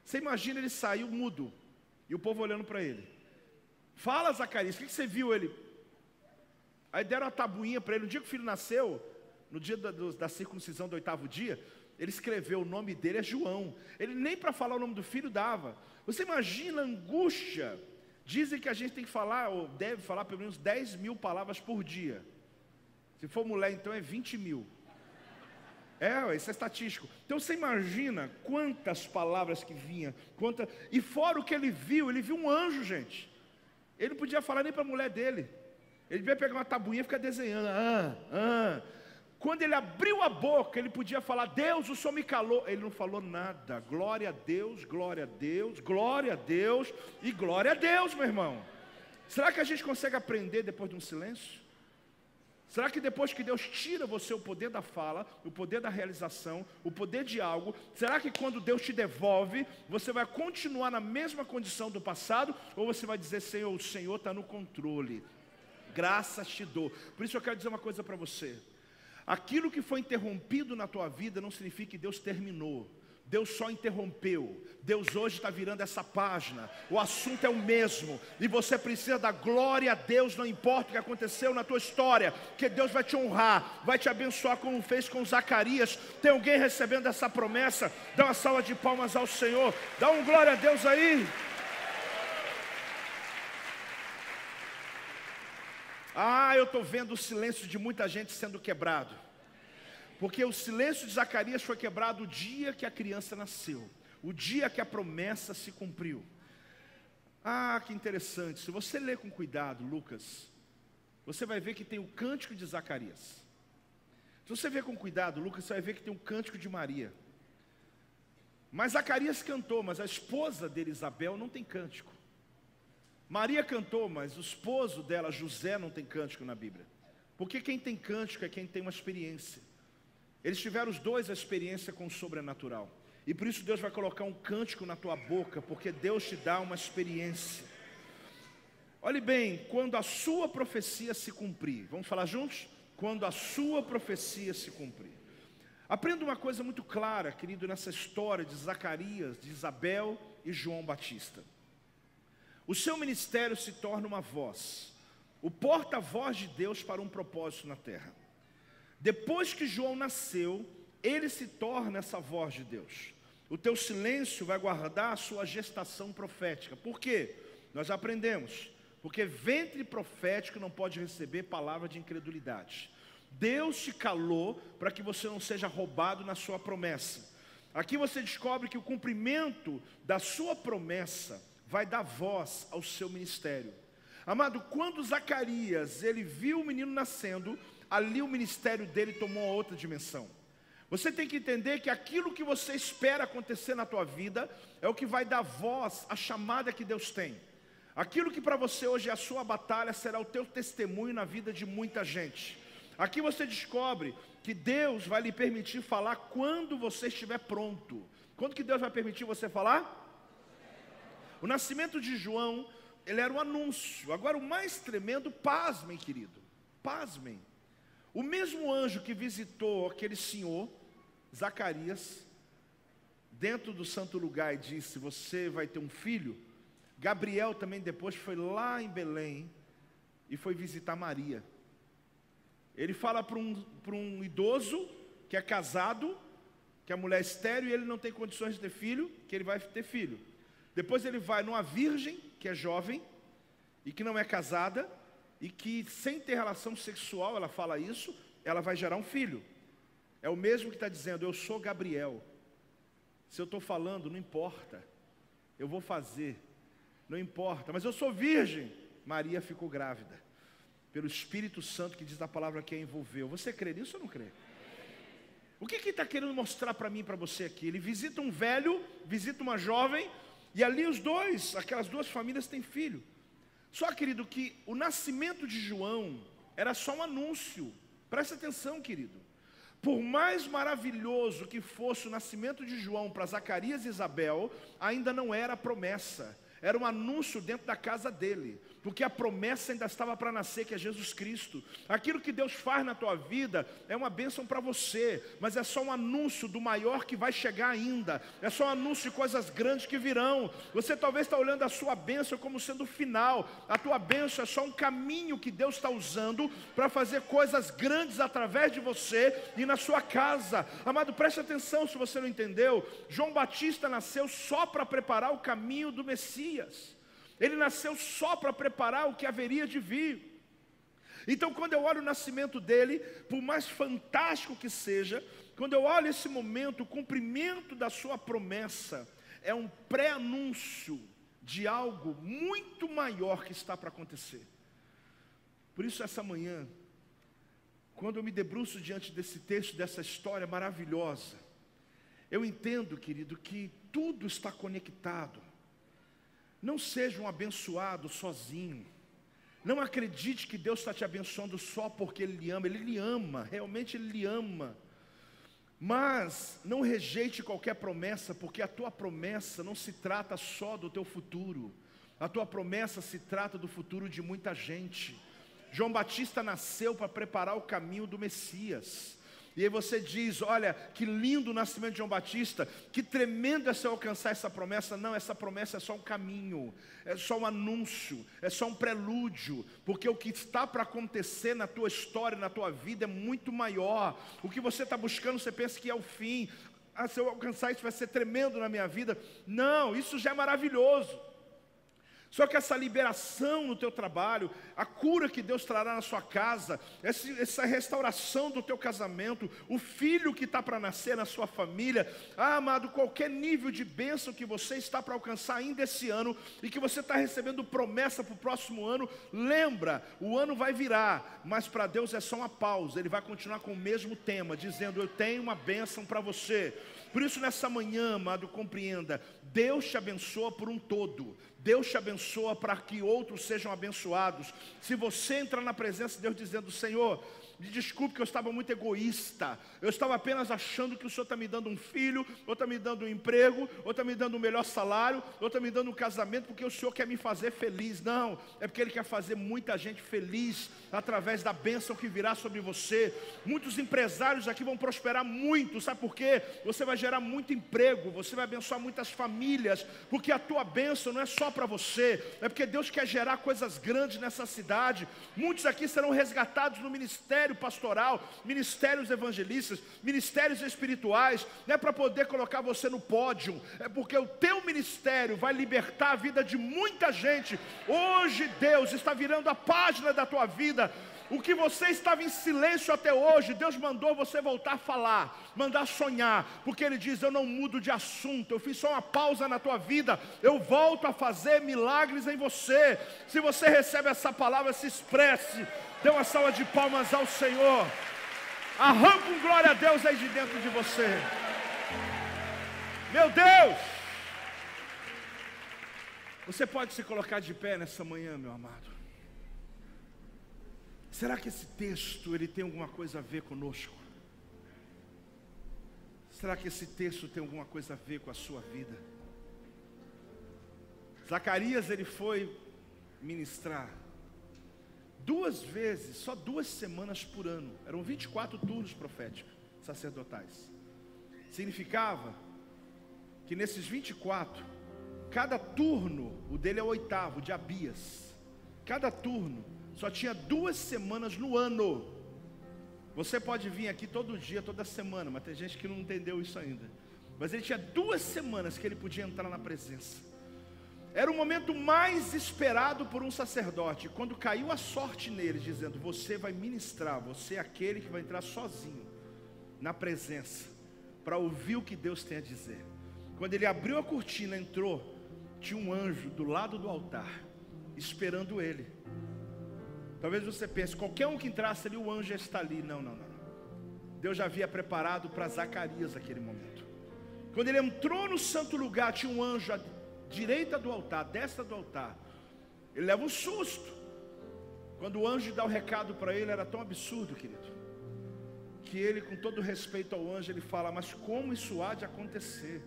A: Você imagina, ele saiu mudo, e o povo olhando para ele. Fala, Zacarias, o que você viu? Ele, aí deram uma tabuinha para ele, no dia que o filho nasceu, no dia da circuncisão do 8º dia, ele escreveu, o nome dele é João. Ele nem para falar o nome do filho dava. Você imagina a angústia. Dizem que a gente tem que falar, ou deve falar pelo menos 10 mil palavras por dia. Se for mulher, então é 20 mil. Isso é estatístico. Então você imagina quantas palavras que vinha, e fora o que ele viu um anjo, gente. Ele não podia falar nem para a mulher dele. Ele devia pegar uma tabuinha e ficar desenhando. Quando ele abriu a boca, ele podia falar: Deus, o Senhor me calou. Ele não falou nada. Glória a Deus, glória a Deus, glória a Deus e glória a Deus, meu irmão. Será que a gente consegue aprender depois de um silêncio? Será que depois que Deus tira você o poder da fala, o poder da realização, o poder de algo, será que quando Deus te devolve, você vai continuar na mesma condição do passado? Ou você vai dizer: Senhor, o Senhor está no controle, graças te dou. Por isso eu quero dizer uma coisa para você: aquilo que foi interrompido na tua vida não significa que Deus terminou. Deus só interrompeu. Deus hoje está virando essa página. O assunto é o mesmo. E você precisa dar glória a Deus, não importa o que aconteceu na tua história, porque Deus vai te honrar, vai te abençoar como fez com Zacarias. Tem alguém recebendo essa promessa? Dá uma salva de palmas ao Senhor. Dá um glória a Deus aí. Eu estou vendo o silêncio de muita gente sendo quebrado. Porque o silêncio de Zacarias foi quebrado o dia que a criança nasceu, o dia que a promessa se cumpriu. Que interessante. Se você ler com cuidado Lucas, você vai ver que tem o cântico de Zacarias. Se você ver com cuidado Lucas, você vai ver que tem o cântico de Maria. Mas Zacarias cantou, mas a esposa dele, Isabel, não tem cântico. Maria cantou, mas o esposo dela, José, não tem cântico na Bíblia. Porque quem tem cântico é quem tem uma experiência. Eles tiveram os dois a experiência com o sobrenatural. E por isso Deus vai colocar um cântico na tua boca, porque Deus te dá uma experiência. Olhe bem, quando a sua profecia se cumprir. Vamos falar juntos? Quando a sua profecia se cumprir. Aprenda uma coisa muito clara, querido, nessa história de Zacarias, de Isabel e João Batista. O seu ministério se torna uma voz, o porta-voz de Deus para um propósito na terra. Depois que João nasceu, ele se torna essa voz de Deus. O teu silêncio vai guardar a sua gestação profética. Por quê? Nós aprendemos. Porque ventre profético não pode receber palavra de incredulidade. Deus te calou para que você não seja roubado na sua promessa. Aqui você descobre que o cumprimento da sua promessa vai dar voz ao seu ministério. Amado, quando Zacarias, ele viu o menino nascendo, ali o ministério dele tomou outra dimensão. Você tem que entender que aquilo que você espera acontecer na tua vida é o que vai dar voz à chamada que Deus tem. Aquilo que para você hoje é a sua batalha será o teu testemunho na vida de muita gente. Aqui você descobre que Deus vai lhe permitir falar quando você estiver pronto. Quando que Deus vai permitir você falar? O nascimento de João, ele era um anúncio. Agora o mais tremendo, pasmem, querido, pasmem. O mesmo anjo que visitou aquele senhor, Zacarias, dentro do santo lugar e disse: você vai ter um filho. Gabriel também depois foi lá em Belém e foi visitar Maria. Ele fala para um idoso que é casado, que a mulher é estéril e ele não tem condições de ter filho, que ele vai ter filho. Depois ele vai numa virgem, que é jovem e que não é casada, e que sem ter relação sexual, ela fala isso, ela vai gerar um filho. É o mesmo que está dizendo: eu sou Gabriel. Se eu estou falando, não importa, eu vou fazer, não importa, mas eu sou virgem. Maria ficou grávida, pelo Espírito Santo, que diz a palavra que a envolveu. Você crê nisso ou não crê? O que ele está querendo mostrar para mim e para você aqui? Ele visita um velho, visita uma jovem, e ali aquelas duas famílias têm filho. Só, querido, que o nascimento de João era só um anúncio. Presta atenção, querido. Por mais maravilhoso que fosse o nascimento de João para Zacarias e Isabel, ainda não era promessa. Era um anúncio dentro da casa dele, porque a promessa ainda estava para nascer, que é Jesus Cristo. Aquilo que Deus faz na tua vida é uma bênção para você, mas é só um anúncio do maior que vai chegar ainda. É só um anúncio de coisas grandes que virão. Você talvez está olhando a sua bênção como sendo o final. A tua bênção é só um caminho que Deus está usando para fazer coisas grandes através de você e na sua casa. Amado, preste atenção se você não entendeu. João Batista nasceu só para preparar o caminho do Messias. Ele nasceu só para preparar o que haveria de vir. Então, quando eu olho o nascimento dele, por mais fantástico que seja, quando eu olho esse momento, o cumprimento da sua promessa é um pré-anúncio de algo muito maior que está para acontecer. Por isso, essa manhã, quando eu me debruço diante desse texto, dessa história maravilhosa, eu entendo, querido, que tudo está conectado. Não seja um abençoado sozinho. Não acredite que Deus está te abençoando só porque Ele lhe ama, realmente Ele lhe ama. Mas não rejeite qualquer promessa, porque a tua promessa não se trata só do teu futuro. A tua promessa se trata do futuro de muita gente. João Batista nasceu para preparar o caminho do Messias. E aí você diz, olha, que lindo o nascimento de João Batista, que tremendo é se eu alcançar essa promessa. Não, essa promessa é só um caminho, é só um anúncio, é só um prelúdio, porque o que está para acontecer na tua história, na tua vida é muito maior. O que você está buscando, você pensa que é o fim. Se eu alcançar isso vai ser tremendo na minha vida. Não, isso já é maravilhoso. Só que essa liberação no teu trabalho, a cura que Deus trará na sua casa, essa restauração do teu casamento, o filho que está para nascer na sua família, amado, qualquer nível de bênção que você está para alcançar ainda esse ano, e que você está recebendo promessa para o próximo ano, lembra, o ano vai virar, mas para Deus é só uma pausa. Ele vai continuar com o mesmo tema, dizendo, eu tenho uma bênção para você. Por isso nessa manhã, amado, compreenda, Deus te abençoa por um todo. Deus te abençoa para que outros sejam abençoados. Se você entrar na presença de Deus dizendo, Senhor, me desculpe que eu estava muito egoísta, eu estava apenas achando que o Senhor está me dando um filho, ou está me dando um emprego, ou está me dando um melhor salário, ou está me dando um casamento, porque o Senhor quer me fazer feliz. Não, é porque Ele quer fazer muita gente feliz, através da bênção que virá sobre você. Muitos empresários aqui vão prosperar muito, sabe por quê? Você vai gerar muito emprego, você vai abençoar muitas famílias, porque a tua bênção não é só para você, é porque Deus quer gerar coisas grandes nessa cidade. Muitos aqui serão resgatados no ministério pastoral, ministérios evangelistas, ministérios espirituais. Não é para poder colocar você no pódio, é porque o teu ministério vai libertar a vida de muita gente. Hoje Deus está virando a página da tua vida. O que você estava em silêncio até hoje, Deus mandou você voltar a falar, mandar sonhar, porque Ele diz, eu não mudo de assunto, eu fiz só uma pausa na tua vida, eu volto a fazer milagres em você. Se você recebe essa palavra, se expresse, dê uma salva de palmas ao Senhor, arranca um glória a Deus aí de dentro de você. Meu Deus, você pode se colocar de pé nessa manhã, meu amado. Será que esse texto ele tem alguma coisa a ver conosco? Será que esse texto tem alguma coisa a ver com a sua vida? Zacarias ele foi ministrar 2 vezes, só 2 semanas por ano. Eram 24 turnos proféticos sacerdotais. Significava que nesses 24, cada turno, o dele é o 8º, de Abias. Cada turno só tinha 2 semanas no ano. Você pode vir aqui todo dia, toda semana, mas tem gente que não entendeu isso ainda. Mas ele tinha 2 semanas que ele podia entrar na presença. Era o momento mais esperado por um sacerdote. Quando caiu a sorte nele, dizendo, você vai ministrar, você é aquele que vai entrar sozinho na presença, para ouvir o que Deus tem a dizer. Quando ele abriu a cortina, entrou, tinha um anjo do lado do altar, esperando ele. Talvez você pense, qualquer um que entrasse ali, o anjo já está ali. Não. Deus já havia preparado para Zacarias aquele momento. Quando ele entrou no santo lugar, tinha um anjo à direita do altar, à destra do altar. Ele leva um susto. Quando o anjo dá o recado para ele, era tão absurdo, querido, que ele, com todo respeito ao anjo, ele fala, mas como isso há de acontecer?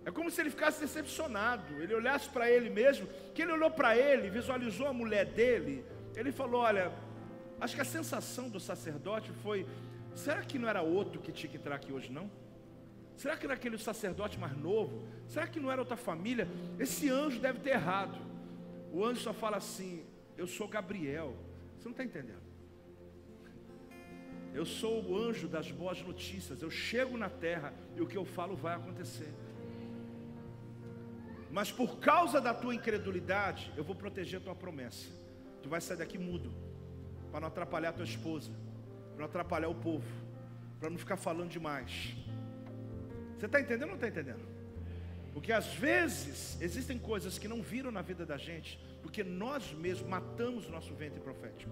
A: É como se ele ficasse decepcionado. Ele olhasse para ele mesmo, que ele olhou para ele, visualizou a mulher dele. Ele falou, olha, acho que a sensação do sacerdote foi, será que não era outro que tinha que entrar aqui hoje não? Será que era aquele sacerdote mais novo? Será que não era outra família? Esse anjo deve ter errado. O anjo só fala assim, eu sou Gabriel. Você não está entendendo? Eu sou o anjo das boas notícias. Eu chego na terra e o que eu falo vai acontecer. Mas por causa da tua incredulidade, eu vou proteger a tua promessa. Tu vai sair daqui mudo, para não atrapalhar a tua esposa, para não atrapalhar o povo, para não ficar falando demais. Você está entendendo ou não está entendendo? Porque às vezes existem coisas que não viram na vida da gente, porque nós mesmos matamos o nosso ventre profético.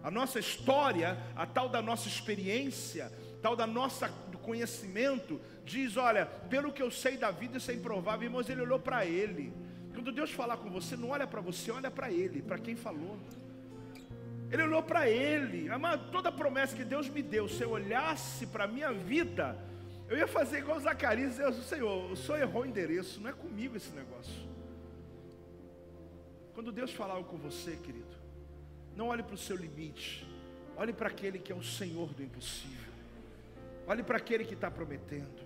A: A nossa história, a tal da nossa experiência, tal da nossa do conhecimento, diz, olha, pelo que eu sei da vida, isso é improvável. Irmãos, ele olhou para ele. Quando Deus falar com você, não olha para você, olha para ele, para quem falou. Ele olhou para ele. Amado, toda promessa que Deus me deu, se eu olhasse para a minha vida, eu ia fazer igual Zacarias, dizer, Senhor, o Senhor errou o endereço, não é comigo esse negócio. Quando Deus falar algo com você, querido, não olhe para o seu limite, olhe para aquele que é o Senhor do impossível, olhe para aquele que está prometendo.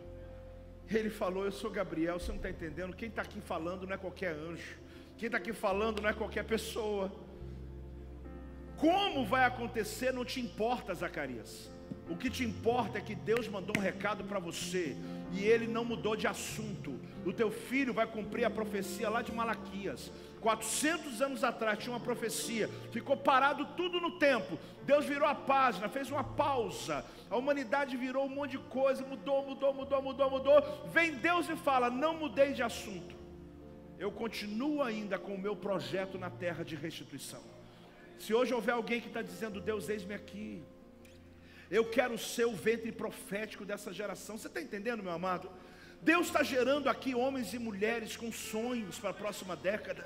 A: Ele falou, eu sou Gabriel, você não está entendendo, quem está aqui falando não é qualquer anjo, quem está aqui falando não é qualquer pessoa. Como vai acontecer não te importa, Zacarias. O que te importa é que Deus mandou um recado para você, e Ele não mudou de assunto. O teu filho vai cumprir a profecia lá de Malaquias. 400 anos atrás tinha uma profecia, ficou parado tudo no tempo. Deus virou a página, fez uma pausa. A humanidade virou um monte de coisa, mudou. Vem Deus e fala, não mudei de assunto. Eu continuo ainda com o meu projeto na terra de restituição. Se hoje houver alguém que está dizendo, Deus, eis-me aqui, eu quero ser o ventre profético dessa geração. Você está entendendo, meu amado? Deus está gerando aqui homens e mulheres com sonhos para a próxima década.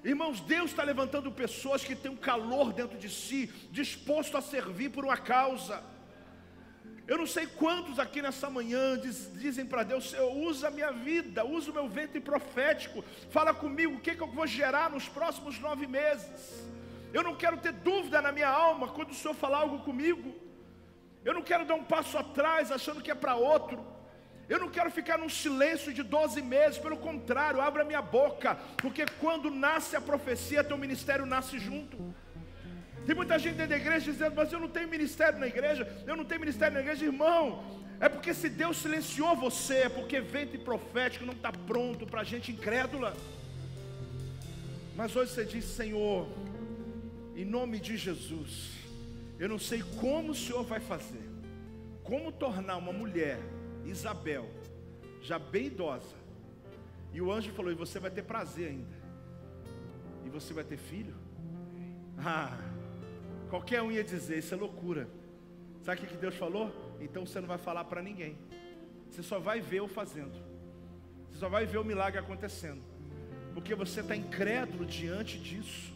A: Irmãos, Deus está levantando pessoas que têm um calor dentro de si, disposto a servir por uma causa. Eu não sei quantos aqui nessa manhã dizem para Deus, Senhor, usa a minha vida, usa o meu ventre profético, fala comigo, o que eu vou gerar nos próximos 9 meses. Eu não quero ter dúvida na minha alma quando o Senhor falar algo comigo. Eu não quero dar um passo atrás achando que é para outro. Eu não quero ficar num silêncio de 12 meses, pelo contrário, abra minha boca, porque quando nasce a profecia, teu ministério nasce junto. Tem muita gente dentro da igreja dizendo, mas eu não tenho ministério na igreja, irmão. É porque se Deus silenciou você, é porque ventre profético não está pronto para gente incrédula. Mas hoje você diz, Senhor, em nome de Jesus, eu não sei como o Senhor vai fazer, como tornar uma mulher, Isabel, já bem idosa, e o anjo falou, e você vai ter prazer ainda, e você vai ter filho? Qualquer um ia dizer, isso é loucura. Sabe o que Deus falou? Então você não vai falar para ninguém, você só vai ver eu fazendo, você só vai ver o milagre acontecendo, porque você está incrédulo diante disso.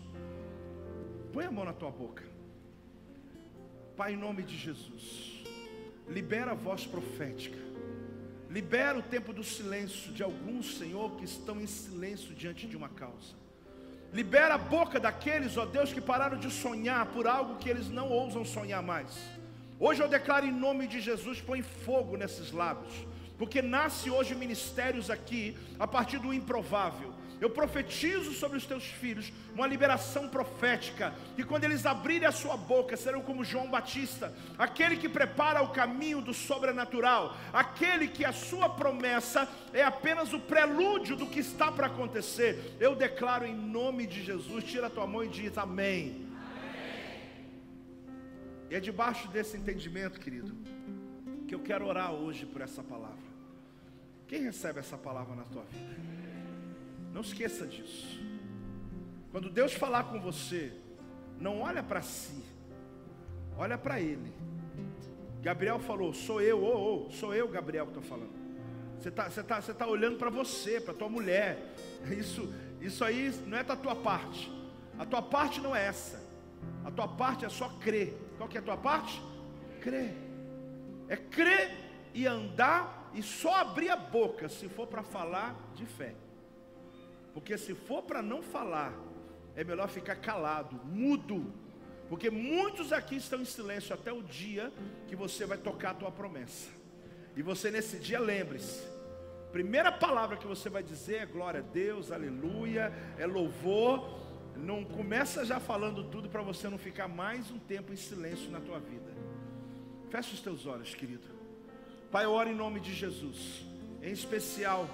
A: Põe a mão na tua boca. Pai, em nome de Jesus, libera a voz profética, libera o tempo do silêncio de alguns, Senhor, que estão em silêncio diante de uma causa. Libera a boca daqueles, ó Deus, que pararam de sonhar por algo que eles não ousam sonhar mais. Hoje eu declaro em nome de Jesus, põe fogo nesses lábios, porque nasce hoje ministérios aqui, a partir do improvável. Eu profetizo sobre os teus filhos uma liberação profética, que quando eles abrirem a sua boca, serão como João Batista, aquele que prepara o caminho do sobrenatural, aquele que a sua promessa é apenas o prelúdio do que está para acontecer. Eu declaro em nome de Jesus, tira a tua mão e diz amém. E é debaixo desse entendimento, querido, que eu quero orar hoje por essa palavra. Quem recebe essa palavra na tua vida? Não esqueça disso. Quando Deus falar com você, não olha para si, olha para Ele. Gabriel falou, sou eu, sou eu, Gabriel, que estou falando. Você tá olhando para você, para tua mulher. Isso aí não é da tua parte. A tua parte não é essa. A tua parte é só crer. Qual que é a tua parte? Crer. É crer e andar e só abrir a boca se for para falar de fé. Porque se for para não falar, é melhor ficar calado, mudo. Porque muitos aqui estão em silêncio até o dia que você vai tocar a tua promessa. E você nesse dia, lembre-se, primeira palavra que você vai dizer é glória a Deus, aleluia, é louvor. Não começa já falando tudo para você não ficar mais um tempo em silêncio na tua vida. Fecha os teus olhos, querido. Pai, eu oro em nome de Jesus, em especial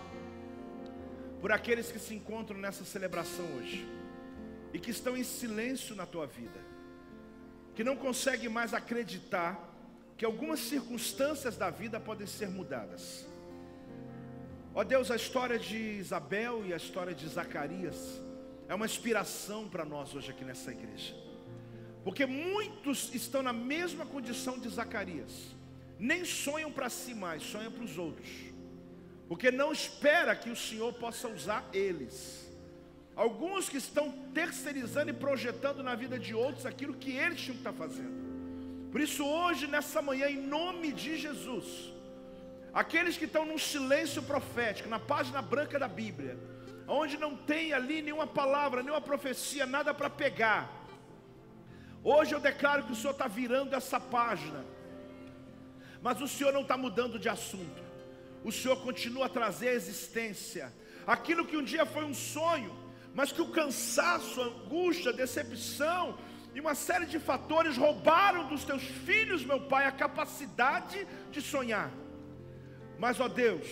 A: por aqueles que se encontram nessa celebração hoje e que estão em silêncio na tua vida, que não conseguem mais acreditar que algumas circunstâncias da vida podem ser mudadas. Ó Deus, a história de Isabel e a história de Zacarias é uma inspiração para nós hoje aqui nessa igreja. Porque muitos estão na mesma condição de Zacarias. Nem sonham para si mais, sonham para os outros. Porque não espera que o Senhor possa usar eles. Alguns que estão terceirizando e projetando na vida de outros aquilo que eles tinham que estar fazendo. Por isso hoje, nessa manhã, em nome de Jesus, aqueles que estão num silêncio profético, na página branca da Bíblia, onde não tem ali nenhuma palavra, nenhuma profecia, nada para pegar, hoje eu declaro que o Senhor está virando essa página. Mas o Senhor não está mudando de assunto. O Senhor continua a trazer à existência aquilo que um dia foi um sonho, mas que o cansaço, a angústia, a decepção e uma série de fatores roubaram dos teus filhos, meu Pai, a capacidade de sonhar. Mas, ó Deus,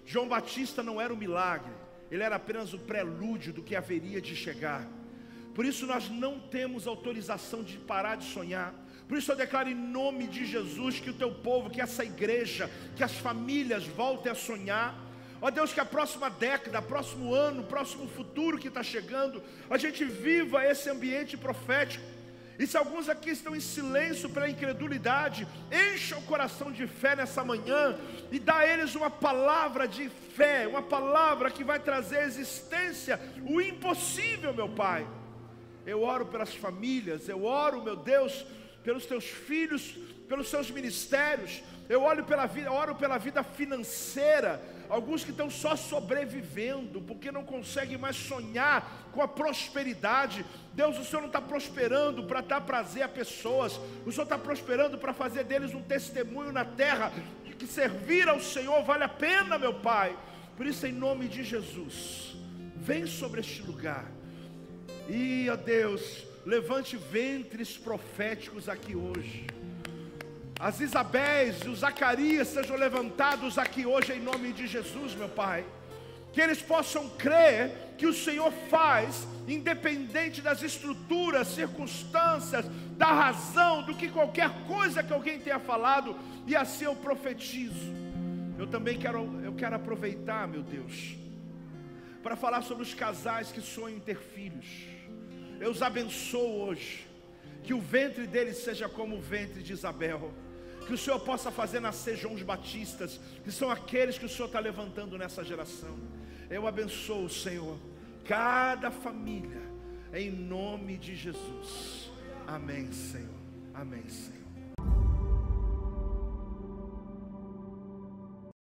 A: João Batista não era um milagre, ele era apenas o prelúdio do que haveria de chegar. Por isso nós não temos autorização de parar de sonhar. Por isso eu declaro em nome de Jesus que o teu povo, que essa igreja, que as famílias voltem a sonhar. Ó Deus, que a próxima década, próximo ano, próximo futuro que está chegando, a gente viva esse ambiente profético. E se alguns aqui estão em silêncio pela incredulidade, encha o coração de fé nessa manhã e dá a eles uma palavra de fé, uma palavra que vai trazer à existência o impossível, meu Pai. Eu oro pelas famílias, eu oro, meu Deus, pelos teus filhos, pelos seus ministérios. Eu oro pela vida financeira. Alguns que estão só sobrevivendo, porque não conseguem mais sonhar com a prosperidade. Deus, o Senhor não está prosperando para dar prazer a pessoas. O Senhor está prosperando para fazer deles um testemunho na terra, de que servir ao Senhor vale a pena, meu Pai. Por isso, em nome de Jesus, vem sobre este lugar. E, ó Deus, levante ventres proféticos aqui hoje. As Isabéis e os Zacarias sejam levantados aqui hoje em nome de Jesus, meu Pai. Que eles possam crer que o Senhor faz, independente das estruturas, circunstâncias, da razão, do que qualquer coisa que alguém tenha falado. E assim eu profetizo. Eu também quero aproveitar, meu Deus, para falar sobre os casais que sonham em ter filhos. Eu os abençoo hoje. Que o ventre deles seja como o ventre de Isabel. Que o Senhor possa fazer nascer João Batistas, que são aqueles que o Senhor está levantando nessa geração. Eu abençoo, Senhor, cada família, em nome de Jesus. Amém, Senhor. Amém, Senhor.